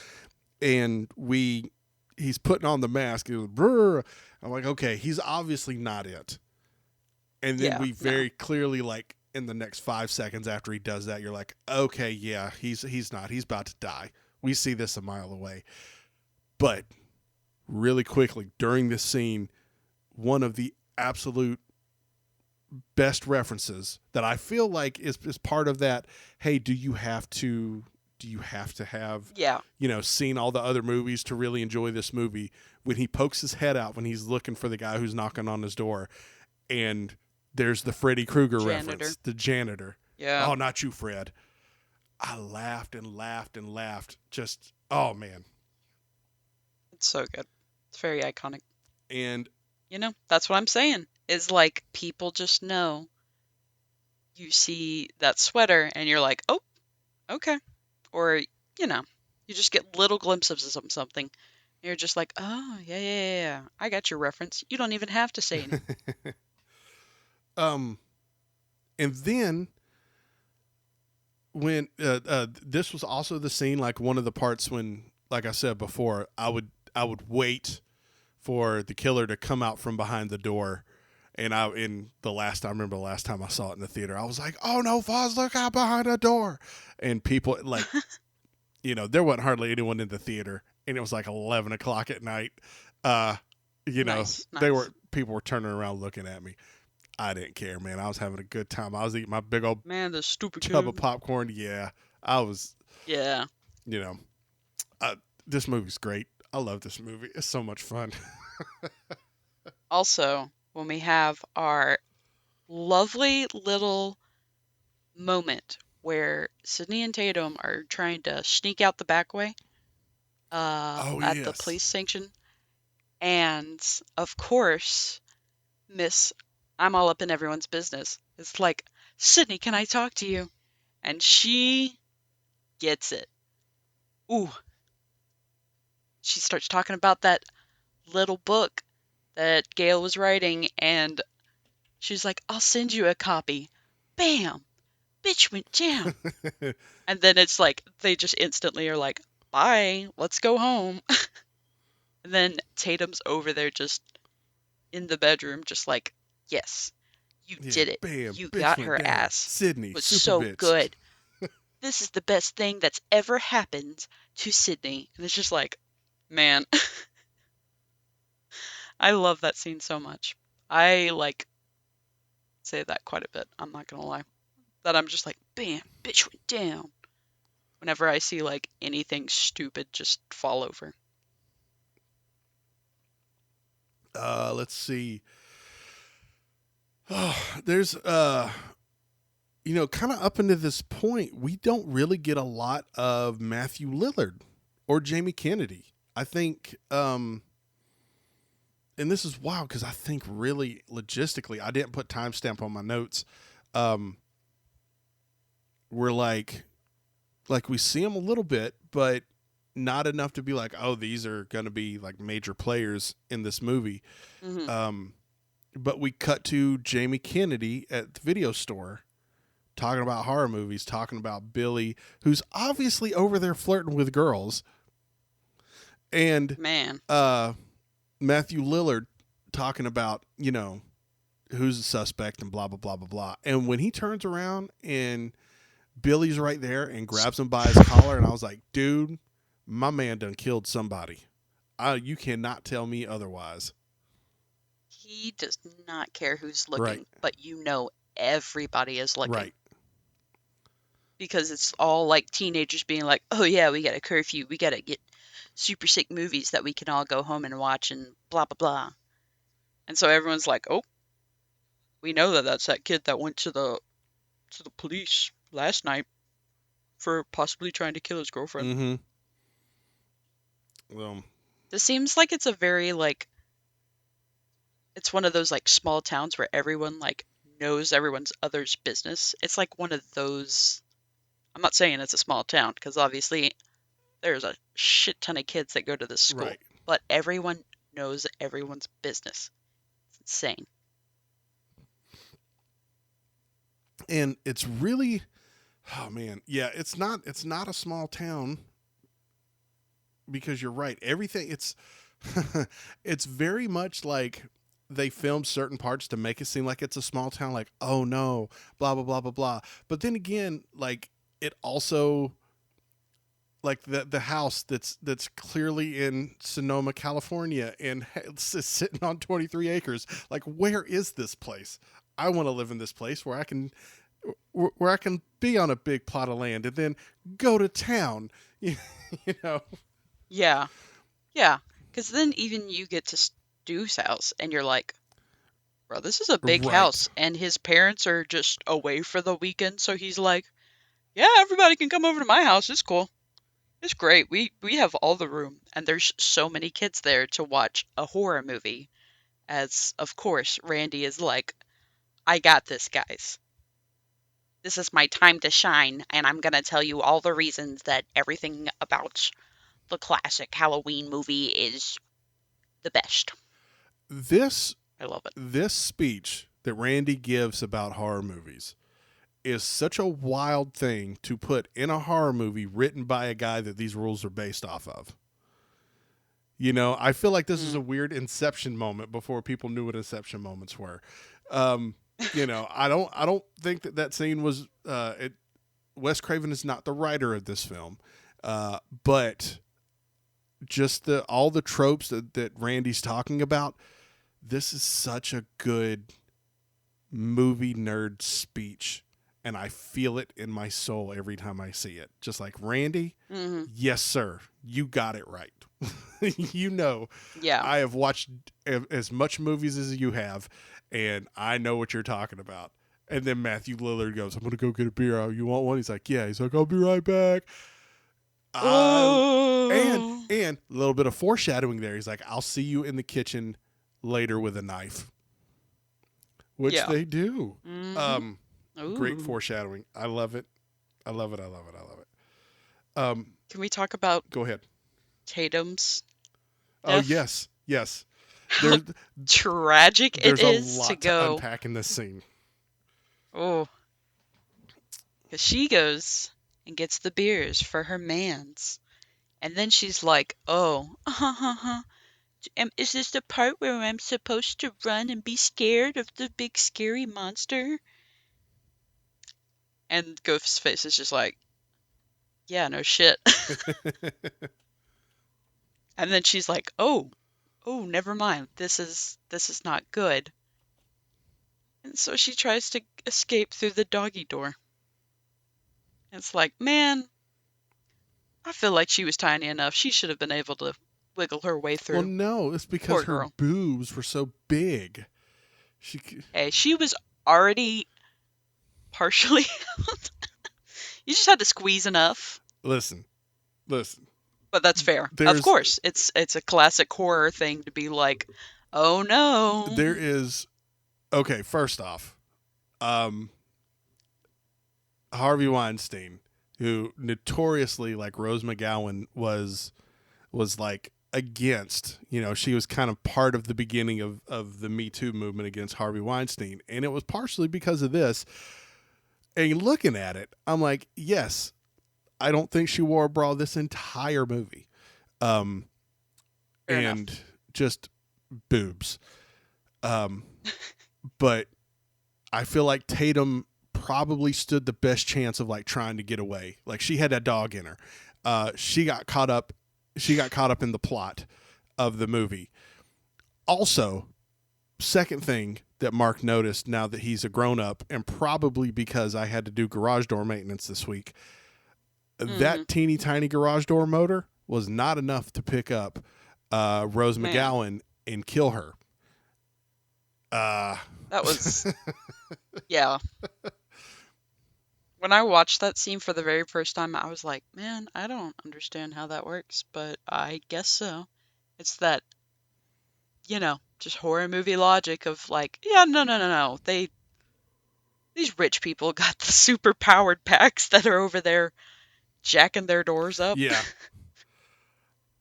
and he's putting on the mask. He was, brr. I'm like, okay, he's obviously not it. And then Yeah, we no. very clearly, like, in the next 5 seconds after he does that, you're like, okay, yeah, he's not. He's about to die. We see this a mile away. But really quickly during this scene, one of the absolute best references that I feel like is part of that. Hey, do you have to have Yeah. seen all the other movies to really enjoy this movie? When he pokes his head out when he's looking for the guy who's knocking on his door, and there's the Freddy Krueger Janitor. reference, the janitor. Yeah. Oh, not you, Fred. I laughed and laughed and laughed. Just, oh man. It's so good. It's very iconic. And That's what I'm saying. Is like people just know you see that sweater and you're like, oh, okay. Or, you know, you just get little glimpses of something. You're just like, oh, yeah, yeah, yeah, yeah. I got your reference. You don't even have to say anything. um and then when this was also the scene, like one of the parts when, like I said before, I would wait for the killer to come out from behind the door. And I remember the last time I saw it in the theater, I was like, oh no, Foz, look out behind the door. And people, like, there wasn't hardly anyone in the theater, and it was like 11 o'clock at night. uh Nice, they nice. were people were turning around looking at me. I didn't care, man. I was having a good time. I was eating my big old Man, the stupid tub of kid. popcorn. Yeah, I was. Yeah. You know, this movie's great. I love this movie. It's so much fun. Also, when we have our lovely little moment where Sydney and Tatum are trying to sneak out the back way Oh at the yes. police station. And of course, Miss I'm all up in everyone's business. It's like, Sydney, can I talk to you? And she gets it. Ooh, she starts talking about that little book that Gail was writing, and she's like, I'll send you a copy. Bam! Bitch went down. And then it's like, they just instantly are like, bye, let's go home. And then Tatum's over there just in the bedroom, just like, yes, you Yeah. did it. Bam. You Bitch got went her down. ass. Sydney, It was super so bitch. good. This is the best thing that's ever happened to Sydney. And it's just like, man, I love that scene so much. I like say that quite a bit. I'm not gonna lie. That I'm just like, bam, bitch went down. Whenever I see like anything stupid just fall over. Let's see. Oh, there's kind of up into this point, we don't really get a lot of Matthew Lillard or Jamie Kennedy. I think, and this is wild because I think really logistically, I didn't put timestamp on my notes. Um, we're like we see them a little bit, but not enough to be like, oh, these are going to be like major players in this movie. Hmm. Um, but we cut to Jamie Kennedy at the video store talking about horror movies, talking about Billy, who's obviously over there flirting with girls, and Man. uh, Matthew Lillard talking about, who's the suspect and blah, blah, blah, blah, blah. And when he turns around and Billy's right there and grabs him by his collar, and I was like, dude, my man done killed somebody. You cannot tell me otherwise. He does not care who's Right, looking, but you know everybody is looking. right, Because it's all like teenagers being like, oh yeah, we got a curfew. We got to get super sick movies that we can all go home and watch and blah, blah, blah. And so everyone's like, oh, we know that that's that kid that went to the police last night for possibly trying to kill his girlfriend. mm-hmm. Well, This seems like it's a very like it's one of those like small towns where everyone like knows everyone's other's business. It's like one of those. I'm not saying it's a small town because obviously there's a shit ton of kids that go to this school, right. but everyone knows everyone's business. It's insane. And it's really, oh man, yeah, it's not a small town because you're right. Everything it's it's very much like they filmed certain parts to make it seem like it's a small town, like, oh no, blah blah blah blah blah. But then again, like it also, like the house that's clearly in Sonoma, California, and it's sitting on 23 acres. Like, where is this place? I want to live in this place where I can be on a big plot of land and then go to town. you know, Yeah, yeah. Because then even you get to Stu's house and you're like, bro, this is a big right? house, and his parents are just away for the weekend, so he's like, yeah, everybody can come over to my house. It's cool. It's great. We have all the room, and there's so many kids there to watch a horror movie. As of course, Randy is like, I got this, guys. This is my time to shine, and I'm gonna tell you all the reasons that everything about the classic Halloween movie is the best. This I love it. this speech that Randy gives about horror movies is such a wild thing to put in a horror movie written by a guy that these rules are based off of. I feel like this is Mm. a weird Inception moment before people knew what Inception moments were. Um, I don't think that scene was. Wes Craven is not the writer of this film, but just all the tropes that Randy's talking about. This is such a good movie nerd speech, and I feel it in my soul every time I see it. Just like, Randy, Hmm. yes sir, you got it right. you know Yeah. I have watched as much movies as you have, and I know what you're talking about. And then Matthew Lillard goes, I'm going to go get a beer. Oh, you want one? He's like, yeah. He's like, I'll be right back. Uh, and Oh. and a little bit of foreshadowing there. He's like, I'll see you in the kitchen later with a knife, which Yeah. they do. Hmm. Um, Great Ooh. foreshadowing. I love it. I love it. I love it. I love it. Can we talk about Go ahead. Tatum's Oh death? yes, yes. How There's tragic it there's a is to lot to go, unpack in this scene. oh, because she goes and gets the beers for her mans. And then she's like, oh, is this the part where I'm supposed to run and be scared of the big scary monster? And Ghostface is just like, yeah, no shit. And then she's like, oh, oh, never mind. This is not good. And so she tries to escape through the doggy door. It's like, man, I feel like she was tiny enough. She should have been able to wiggle her way Well, through. no, it's because Poor her girl. boobs were so big. She Hey, she was already partially. You just had to squeeze enough. listen, listen. But that's fair. Of There's course, it's a classic horror thing to be like, oh no. there is okay. First off, um, Harvey Weinstein, who notoriously, like Rose McGowan, was like against, she was kind of part of the beginning of the Me Too movement against Harvey Weinstein. And it was partially because of this. And looking at it, I'm like, yes, I don't think she wore a bra this entire movie. Um, Fair enough. and just boobs. Um, but I feel like Tatum probably stood the best chance of like trying to get away. Like she had that dog in her. She got caught up. She got caught up in the plot of the movie. Also, second thing that Mark noticed now that he's a grown up, and probably because I had to do garage door maintenance this week, Mm-hmm. that teeny tiny garage door motor was not enough to pick up Rose Man, McGowan and kill her. Uh, that was, yeah. When I watched that scene for the very first time, I was like, man, I don't understand how that works, but I guess so. It's that, just horror movie logic of like, yeah, no, no, no, no. These rich people got the super powered packs that are over there jacking their doors up. yeah.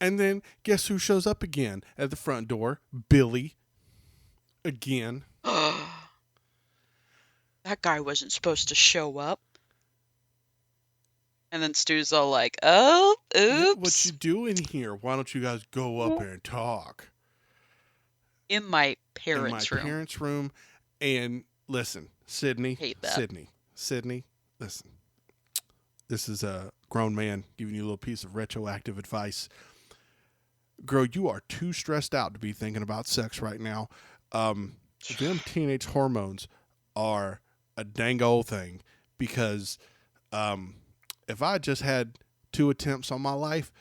And then guess who shows up again at the front door? Billy. Again. That guy wasn't supposed to show up. And then Stu's all like, oh, Yeah, what you oops. doing here? Why don't you guys go up there and talk? In my In my parents' room. parents' room. And listen, Sydney, Hate that. Sydney, Sydney, listen. This is a grown man giving you a little piece of retroactive advice. Girl, you are too stressed out to be thinking about sex right now. Them teenage hormones are a dang old thing because if I just had 2 attempts on my life,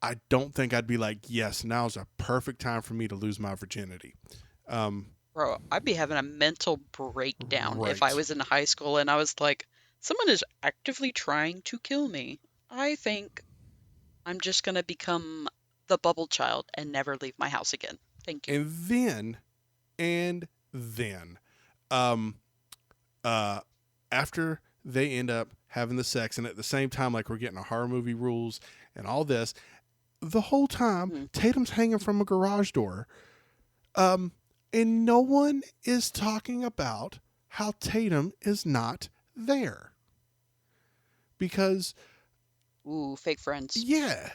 I don't think I'd be like, yes, now's a perfect time for me to lose my virginity. Um, Bro, I'd be having a mental breakdown if I right. was in high school and I was like, someone is actively trying to kill me. I think I'm just gonna become the bubble child and never leave my house again. Thank you. And then, and then, um, uh, after they end up having the sex, and at the same time, like we're getting a horror movie rules and all this, the whole time Hmm. Tatum's hanging from a garage door, um, and no one is talking about how Tatum is not there because Ooh, fake friends. yeah,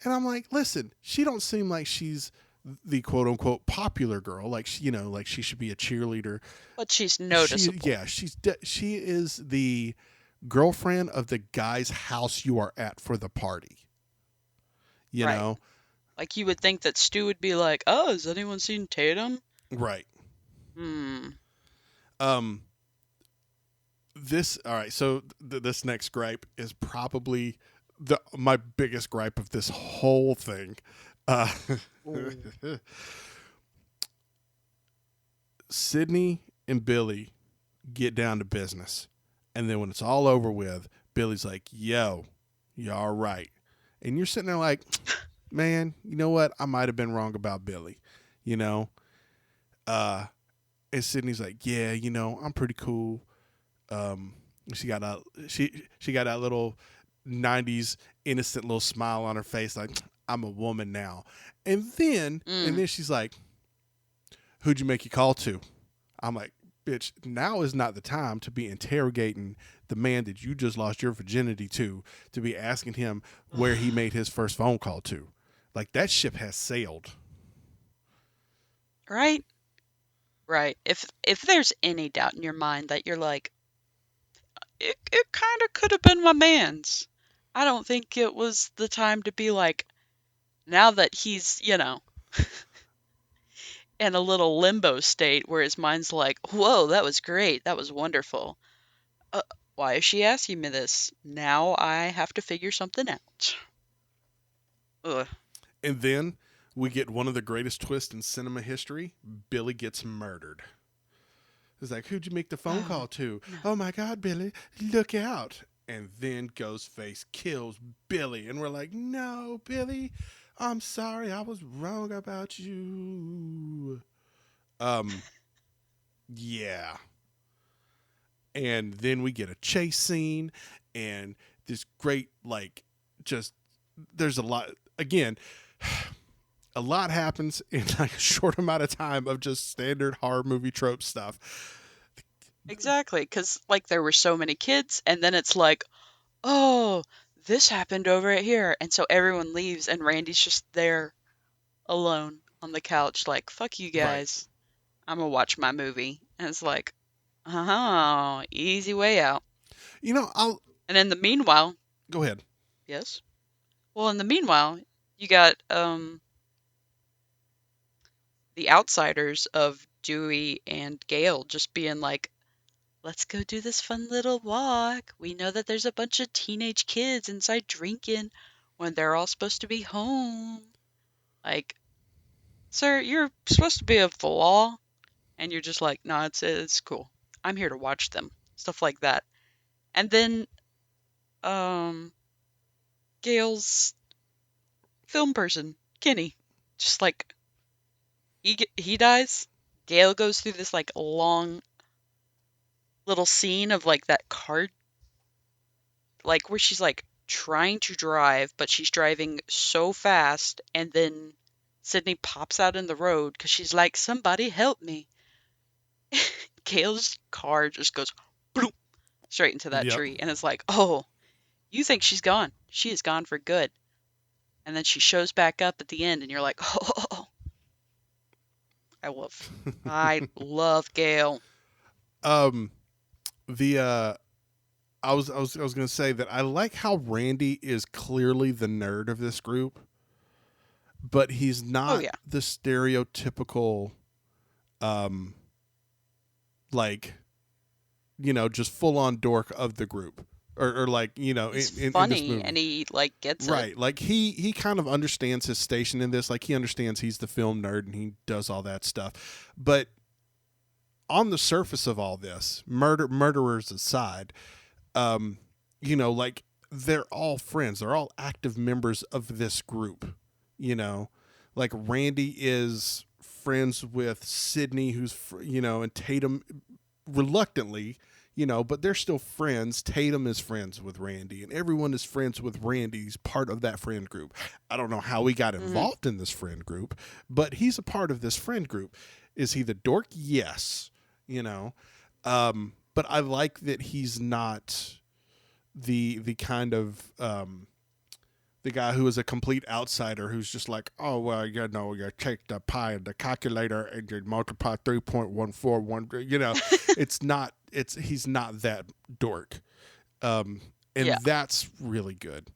and I'm like, listen, she don't seem like she's the quote unquote popular girl, like like she should be a cheerleader. But she's She noticeable. yeah, she is the girlfriend of the guy's house you are at for the party. You Right. know, Like you would think that Stu would be like, oh, has anyone seen Tatum? right? Hmm. Um, this all right. So this next gripe is probably the my biggest gripe of this whole thing. Uh, Ooh. Sydney and Billy get down to business, and then when it's all over with, Billy's like, "Yo, you all right?" And you're sitting there like, "Man, you know what? I might have been wrong about Billy." You know, uh, and Sydney's like, "Yeah, I'm pretty cool." Um, she got a she got that little '90s innocent little smile on her face, like I'm a woman now. And Mm. then she's like, "Who'd you make your call to?" I'm like, "Bitch, now is not the time to be interrogating the man that you just lost your virginity to be asking him where he made his first phone call to. Like that ship has sailed." Right? Right. If there's any doubt in your mind that you're like, it kind of could have been my man's. I don't think it was the time to be like, now that he's. in a little limbo state where his mind's like, whoa, that was great. That was wonderful. Uh, why is she asking me this? Now I have to figure something out. Ugh. And then we get one of the greatest twists in cinema history. Billy gets murdered. It's like, who'd you make the phone Oh, call to? no. Oh my God, Billy, look out. And then Ghostface kills Billy. And we're like, no, Billy, I'm sorry. I was wrong about you. Um, yeah. And then we get a chase scene and this great, like, just, there's a lot. Again, a lot happens in like a short amount of time of just standard horror movie trope stuff. Exactly, because like there were so many kids, and then it's like, oh, this happened over at here, and so everyone leaves, and Randy's just there alone on the couch, like, fuck you Right. guys, I'm gonna watch my movie. And it's like, oh, easy way out. I'll And in the meanwhile, go ahead. yes. Well, in the meanwhile, you got the outsiders of Dewey and Gale just being like, let's go do this fun little walk. We know that there's a bunch of teenage kids inside drinking when they're all supposed to be home. Like, sir, you're supposed to be of the law, and you're just like, no, it's cool. I'm here to watch them. Stuff like that. And then um Gail's film person, Kenny, just like he dies. Gail goes through this like long little scene of like that card, like where she's like trying to drive, but she's driving so fast, and then Sydney pops out in the road because she's like, somebody help me. Gail's car just goes bloop, straight into that Yep. tree, and it's like, oh, you think she's gone? She is gone for good. And then she shows back up at the end, and you're like, oh, I love Gail. Um, the I was gonna say that I like how Randy is clearly the nerd of this group, but he's Oh not yeah. the stereotypical, um, like just full on dork of the group, or like He's in this funny and movie. he like gets it. Right, like he kind of understands his station in this. Like he understands he's the film nerd and he does all that stuff. But on the surface of all this, murderers aside, um, like they're all friends. They're all active members of this group. You know, like Randy is friends with Sydney, and Tatum reluctantly, but they're still friends. Tatum is friends with Randy, and everyone is friends with Randy. He's part of that friend group. I don't know how he got Hmm. involved in this friend group, but he's a part of this friend group. Is he the dork? Yes. You know, but I like that he's not the kind of the guy who is a complete outsider who's just like, oh well, you take the pi and the calculator and you multiply 3.141. It's not. He's not that dork, and Yeah. that's really good.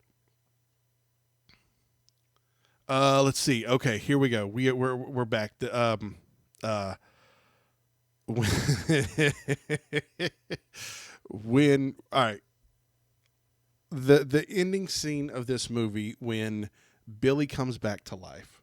Let's see. Okay, here we go. We're back. Uh, when all right, the ending scene of this movie when Billy comes back to life,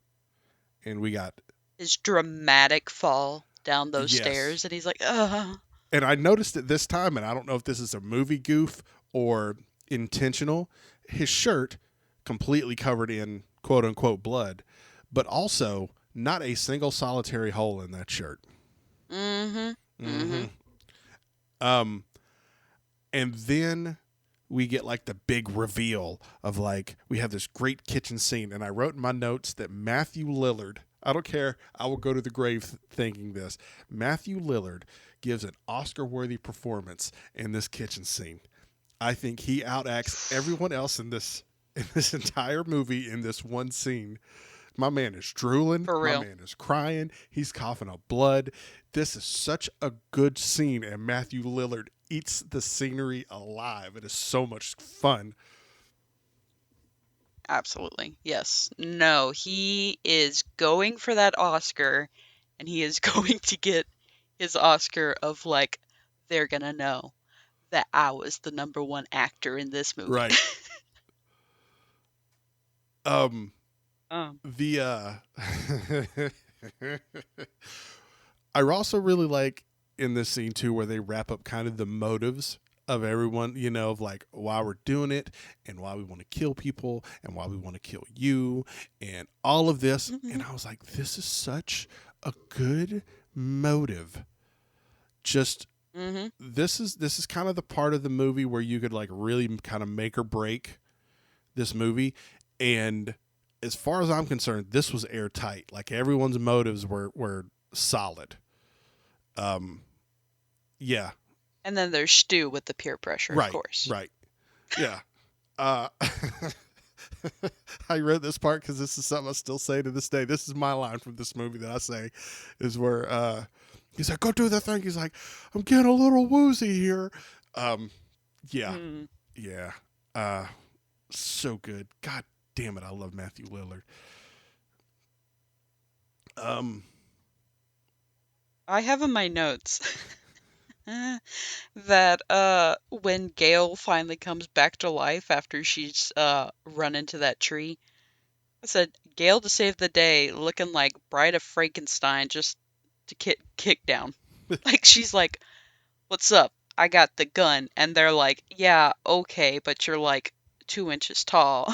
and we got His dramatic fall down those yes, stairs, and he's like, ugh. and I noticed it this time, and I don't know if this is a movie goof or intentional. His shirt completely covered in quote unquote blood, but also not a single solitary hole in that shirt. Mm-hmm. Mm-hmm. Mm-hmm. Um, and then we get like the big reveal of like we have this great kitchen scene, and I wrote in my notes that Matthew Lillard, I don't care, I will go to the grave thinking this, Matthew Lillard gives an Oscar worthy performance in this kitchen scene. I think he outacts everyone else in this entire movie in this one scene. My man is drooling. For My real. man is crying. He's coughing up blood. This is such a good scene, and Matthew Lillard eats the scenery alive. It is so much fun. Absolutely. Yes. No, he is going for that Oscar, and he is going to get his Oscar of like, they're gonna know that I was the number one actor in this movie. Right. Um Um, the I also really like in this scene too where they wrap up kind of the motives of everyone, of like why we're doing it and why we want to kill people and why we want to kill you and all of this. And mhm, I was like, this is such a good motive. Just mhm. this is kind of the part of the movie where you could like really kind of make or break this movie. And as far as I'm concerned, this was airtight. Like everyone's motives were solid. Um, yeah, And then there's Stu with the peer pressure, of right, course. right, yeah. Uh, I read this part because this is something I still say to this day. This is my line from this movie that I say is where he's like, "Go do the thing." He's like, "I'm getting a little woozy here." Um, yeah, Mm. yeah. Uh, so good. God damn it, I love Matthew Lillard. Um, I have in my notes that when Gail finally comes back to life after she's run into that tree, I said Gail to save the day, looking like Bride of Frankenstein, just to kick down. Like she's like, "What's up? I got the gun," and they're like, "Yeah, okay, but you're like 2 inches tall,"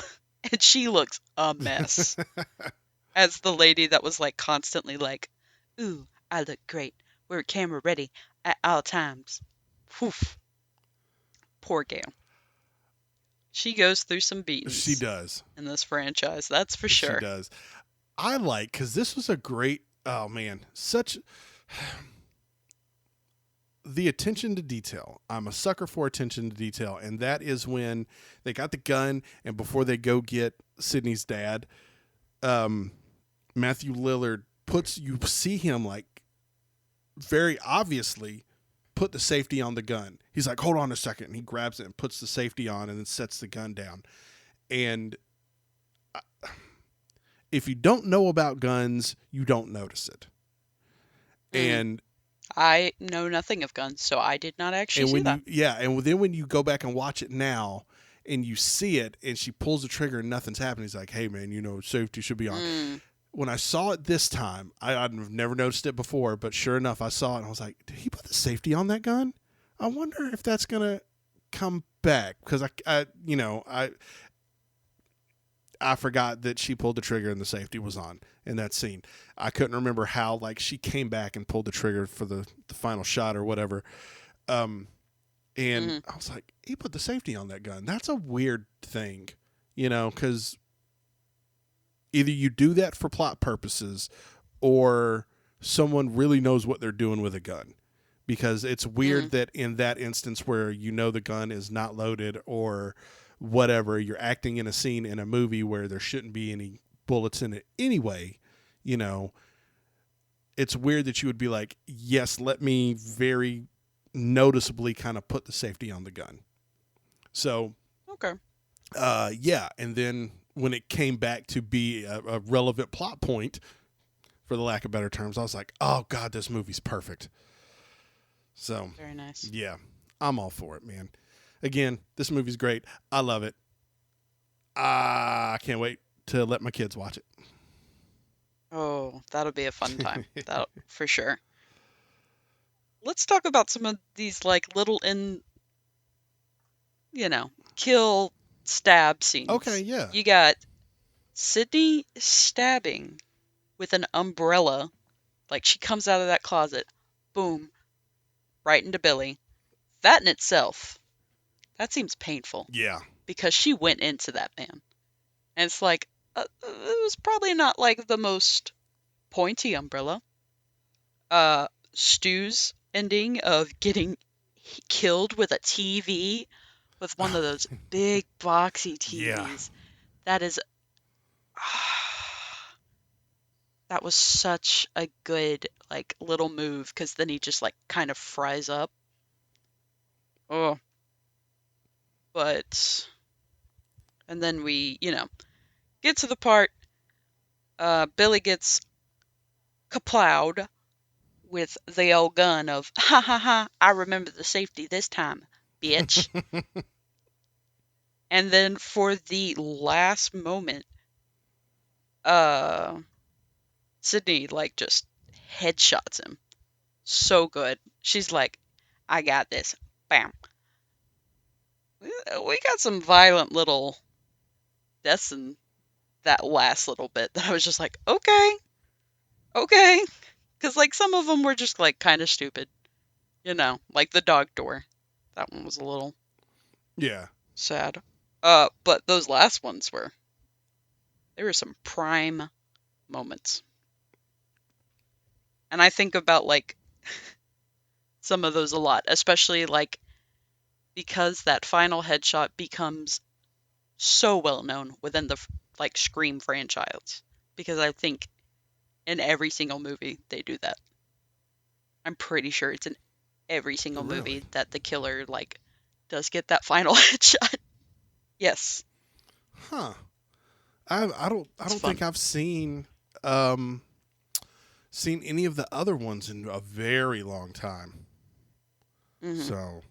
and she looks a mess as the lady that was like constantly like, "Ooh, I look great. We're camera ready at all times." Whew, poor Gail. She goes through some she beatings does. in this franchise, that's for She sure. does. I like because this was a great. Oh man, such the attention to detail. I'm a sucker for attention to detail, and that is when they got the gun, and before they go get Sydney's dad, um, Matthew Lillard puts you see him like very obviously put the safety on the gun. He's like, hold on a second, and he grabs it and puts the safety on, and then sets the gun down. And if you don't know about guns, you don't notice it. Mm. And I know nothing of guns, so I did not actually and see when that. you and then when you go back and watch it now and you see it and she pulls the trigger and nothing's happening, he's like, hey man, safety should be on. Mm. When I saw it this time, I'd never noticed it before, but sure enough, I saw it and I was like, did he put the safety on that gun? I wonder if that's gonna come back because I forgot that she pulled the trigger and the safety was on in that scene. I couldn't remember how like she came back and pulled the trigger for the final shot or whatever. Um, and Mm. I was like, he put the safety on that gun. That's a weird thing, because either you do that for plot purposes or someone really knows what they're doing with a gun. Because it's weird Mm. that in that instance where the gun is not loaded or whatever, you're acting in a scene in a movie where there shouldn't be any bullets in it anyway, you know, it's weird that you would be like, yes, let me very noticeably kind of put the safety on the gun. So, Okay. yeah. And then when it came back to be a relevant plot point, for the lack of better terms, I was like, oh, God, this movie's perfect. So, Very nice. yeah, I'm all for it, man. Again, this movie's great. I love it. I can't wait to let my kids watch Oh, that'll be a fun time. it. That for sure. Let's talk about some of these like little you know, kill stab Okay, scenes. yeah. You got Sydney stabbing with an umbrella, like she comes out of that closet, boom, right into Billy. That in itself, that seems painful Yeah. because she went into that man. And it's like, it was probably not like the most pointy umbrella. Stu's ending of getting killed with a TV, with one of those big boxy Yeah. TVs. That is, that was such a good like little move because then he just like kind of fries up. Oh, but and then we, Get to the part. Billy gets kaplowed with the old gun of ha ha ha. I remember the safety this time, bitch. And then for the last moment, uh, Sydney like just headshots him. So good. She's like, I got this. Bam. We got some violent little deaths in that last little bit that I was just like, okay, okay. Because, like, some of them were just, like, kind of stupid. Like the dog door. That one was a little Yeah. sad. But those last ones they were some prime moments. And I think about, like, some of those a lot, especially, like, because that final headshot becomes so well known within the, like, Scream franchise. Because I think in every single movie they do that. I'm pretty sure it's in every single Really? movie that the killer, like, does get that final headshot. Yes, Huh. I don't it's think fun. I've um seen any of the other ones in a very long time. hmm So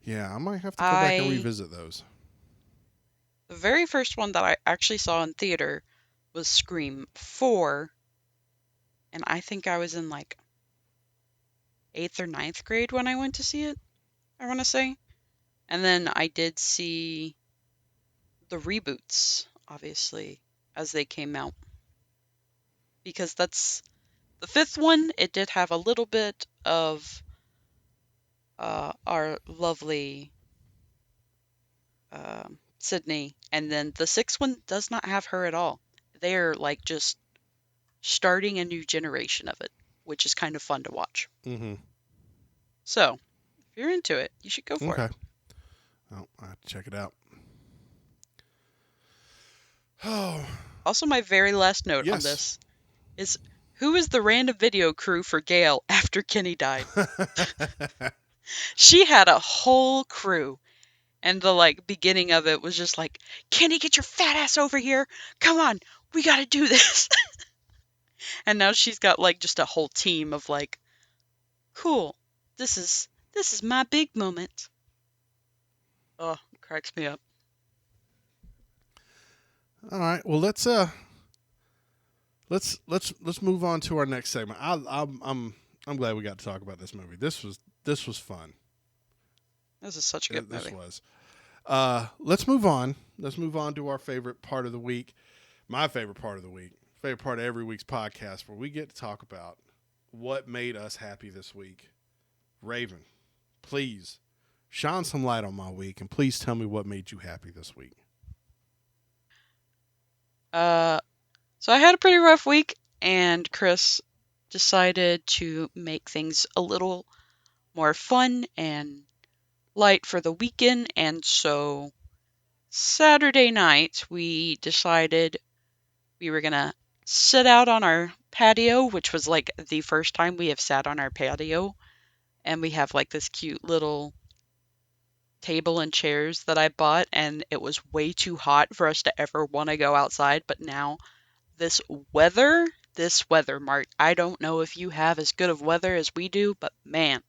yeah, I might have to go back and I revisit those. The very first one that I actually saw in theater was Scream 4, and I think I was in like 8th or ninth grade when I went to see it, I want to say. And then I did see the reboots, obviously, as they came out, because that's the fifth one. It did have a little bit of our lovely Sydney, and then the sixth one does not have her at all. They're like just starting a new generation of it, which is kind of fun to watch. Mm-hmm. So, if you're into it, you should go for it. Okay. Oh, I have to check it out. Oh, Also, my very last note on yes. this is who is the random video crew for Gail after Kenny died? She had a whole crew, and the like beginning of it was just like, Kenny, get your fat ass over here. Come on, we gotta do this. And now she's got like just a whole team of like, cool. This is my big moment. Oh, it cracks me up. All right. Well, let's move on to our next segment. I'm glad we got to talk about this movie. This was fun. This is such a good This movie. was. Let's move on. Let's move on to our favorite part of the week. My favorite part of the week. Favorite part of every week's podcast, where we get to talk about what made us happy this week. Raven, please shine some light on my week, and please tell me what made you happy this week. Uh, so I had a pretty rough week, and Chris decided to make things a little more fun and light for the weekend. And so Saturday night, we decided we were gonna sit out on our patio, which was like the first time we have sat on our patio. And we have like this cute little table and chairs that I bought, and it was way too hot for us to ever want to go outside. But now this this weather, Mark, I don't know if you have as good of weather as we do, but man,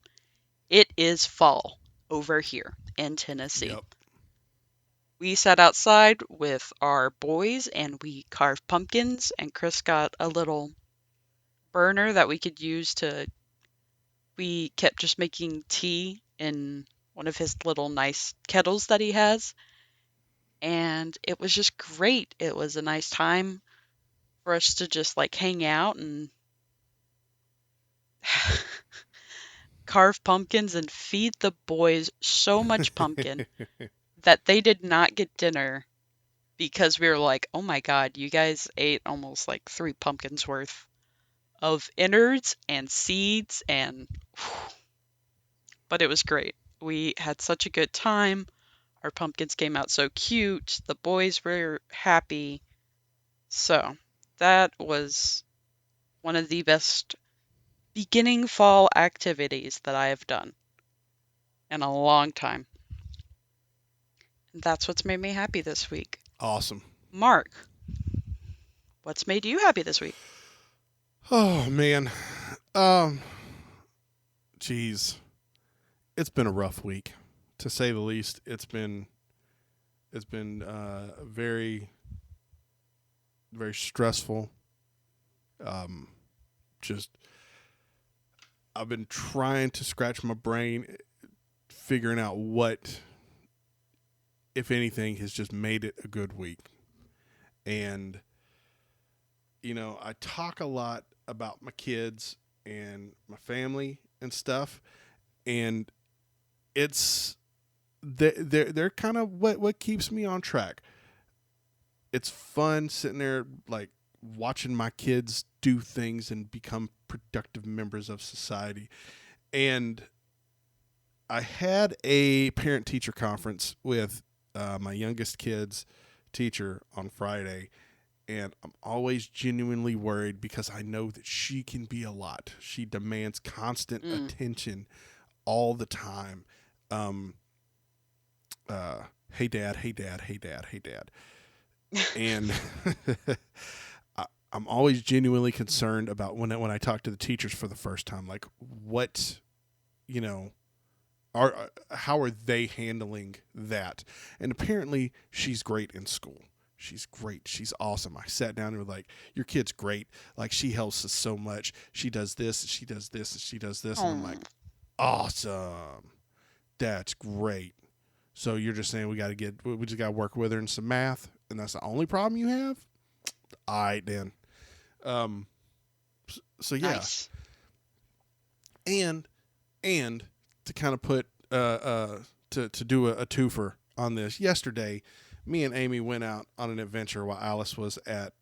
it is fall over here in Tennessee. Yep. We sat outside with our boys and we carved pumpkins, and Chris got a little burner that we could use to. We kept just making tea in one of his little nice kettles that he has, and it was just great. It was a nice time for us to just like hang out and carve pumpkins and feed the boys so much pumpkin that they did not get dinner because we were like, oh my God, you guys ate almost like 3 pumpkins worth of innards and seeds and but it was great. We had such a good time. Our pumpkins came out so cute. The boys were happy. So that was one of the best beginning fall activities that I have done in a long time. And that's what's made me happy this week. Awesome. Mark, What's made you happy this week? Oh man. Um Jeez. It's been a rough week, to say the least. It's been very, very stressful. Um just I've been trying to scratch my brain figuring out what, if anything, has just made it a good week. And I talk a lot about my kids and my family and stuff, and it's they're kind of what keeps me on track. It's fun sitting there like watching my kids do things and become productive members of society. And I had a parent teacher conference with my youngest kid's teacher on Friday, and I'm always genuinely worried because I know that she can be a lot. She demands constant Mm. attention all the time. Um, hey dad, hey dad, hey dad, hey dad, and I'm always genuinely concerned about when I talk to the teachers for the first time, like what you know are how are they handling that? And apparently, she's great in school. She's great. She's awesome. I sat down and was like, "Your kid's great. Like she helps us so much. She does this. She does this. And she does this." And I'm Oh, like, "Awesome. That's great." So you're just saying we just got to work with her in some math, and that's the only problem you have? All right, then. Um. So yeah, nice. and and to kind of put to do a twofer on this. Yesterday, me and Amy went out on an adventure while Alice was at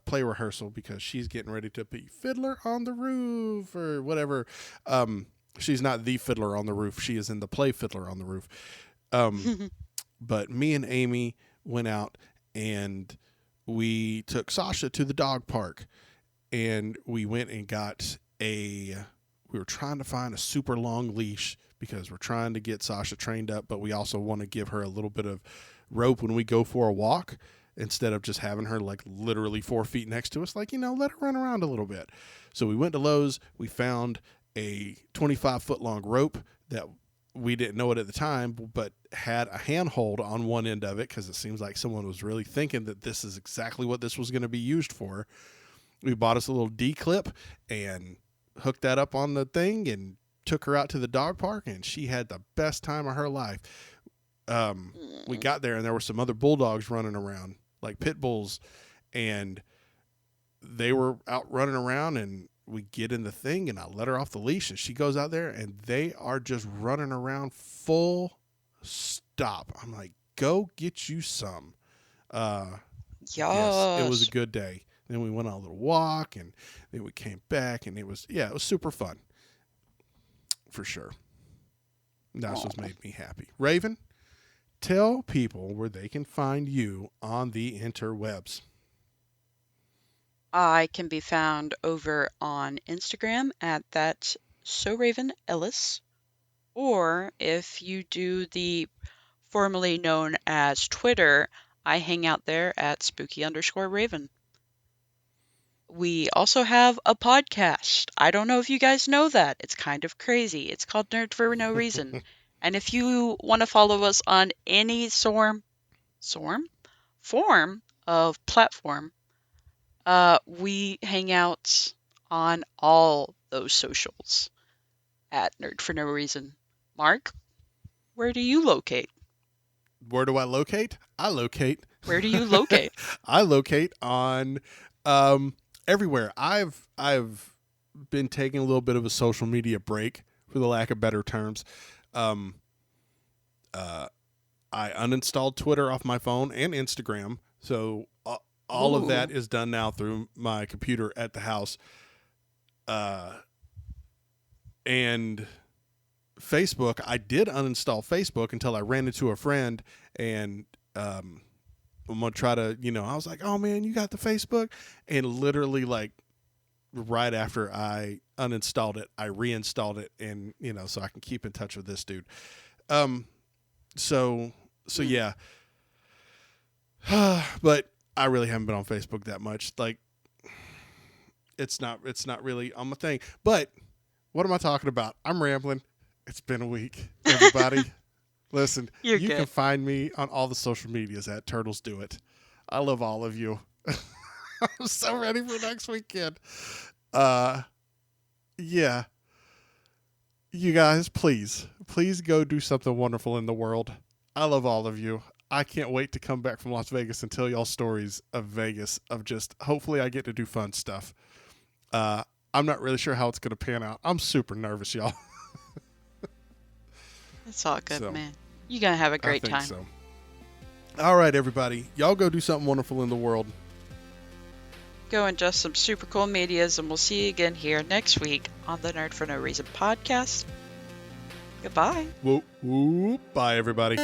play rehearsal because she's getting ready to be Fiddler on the Roof or whatever. She's not the Fiddler on the Roof. She is in the play Fiddler on the Roof. Um, but me and Amy went out and we took Sasha to the dog park, and we went and got a. We were trying to find a super long leash because we're trying to get Sasha trained up, but we also want to give her a little bit of rope when we go for a walk instead of just having her like literally 4 feet next to us. Like, let her run around a little bit. So we went to Lowe's. We found a 25-foot long rope that we didn't know it at the time, but had a handhold on one end of it because it seems like someone was really thinking that this is exactly what this was going to be used for. We bought us a little D clip and hooked that up on the thing and took her out to the dog park, and she had the best time of her life. We Mm. got there, and there were some other bulldogs running around, like pit bulls, and they were out running around, and we get in the thing, and I let her off the leash, and she goes out there, and they are just running around full stop. I'm like, go get you some. Uh, yes, it was a Yes. good day. Then we went on a little walk, and then we came back, and it was super fun for sure. That's what's Aw. made me happy. Raven, tell people where they can find you on the interwebs. I can be found over on Instagram at that so Raven Ellis, or if you do the formerly known as Twitter, I hang out there at spooky_raven. We also have a podcast. I don't know if you guys know that. It's kind of crazy. It's called Nerd for No Reason. And if you want to follow us on any sorm form of platform, we hang out on all those socials at Nerd for No Reason. Mark, where do you locate? Where do I locate? I locate. Where do you locate? I locate on everywhere. I've been taking a little bit of a social media break, for the lack of better terms. Um, uh, I uninstalled Twitter off my phone and Instagram, so all of that Ooh, is done now through my computer at the house. Uh, and Facebook, I did uninstall Facebook until I ran into a friend, and I'm gonna try to, I was like, oh man, you got the Facebook, and literally like right after I uninstalled it, I reinstalled it, and so I can keep in touch with this dude. Um, so hmm. yeah, but I really haven't been on Facebook that much. Like It's not really on my thing. But what am I talking about? I'm rambling. It's been a week, everybody. Listen, You're you can good. find me on all the social medias at Turtles Do It. I love all of you. I'm so ready for next weekend. Uh, yeah, you guys, please go do something wonderful in the world. I love all of you. I can't wait to come back from Las Vegas and tell y'all stories of Vegas. Of just hopefully I get to do fun stuff. Uh, I'm not really sure how it's gonna pan out. I'm super nervous, y'all. It's all good, So man. You're gonna have a I great think time. so. All right, everybody, y'all go do something wonderful in the world. Go ingest some super cool medias, and we'll see you again here next week on the Nerd for No Reason podcast. Goodbye. Whoop whoop. Bye, everybody.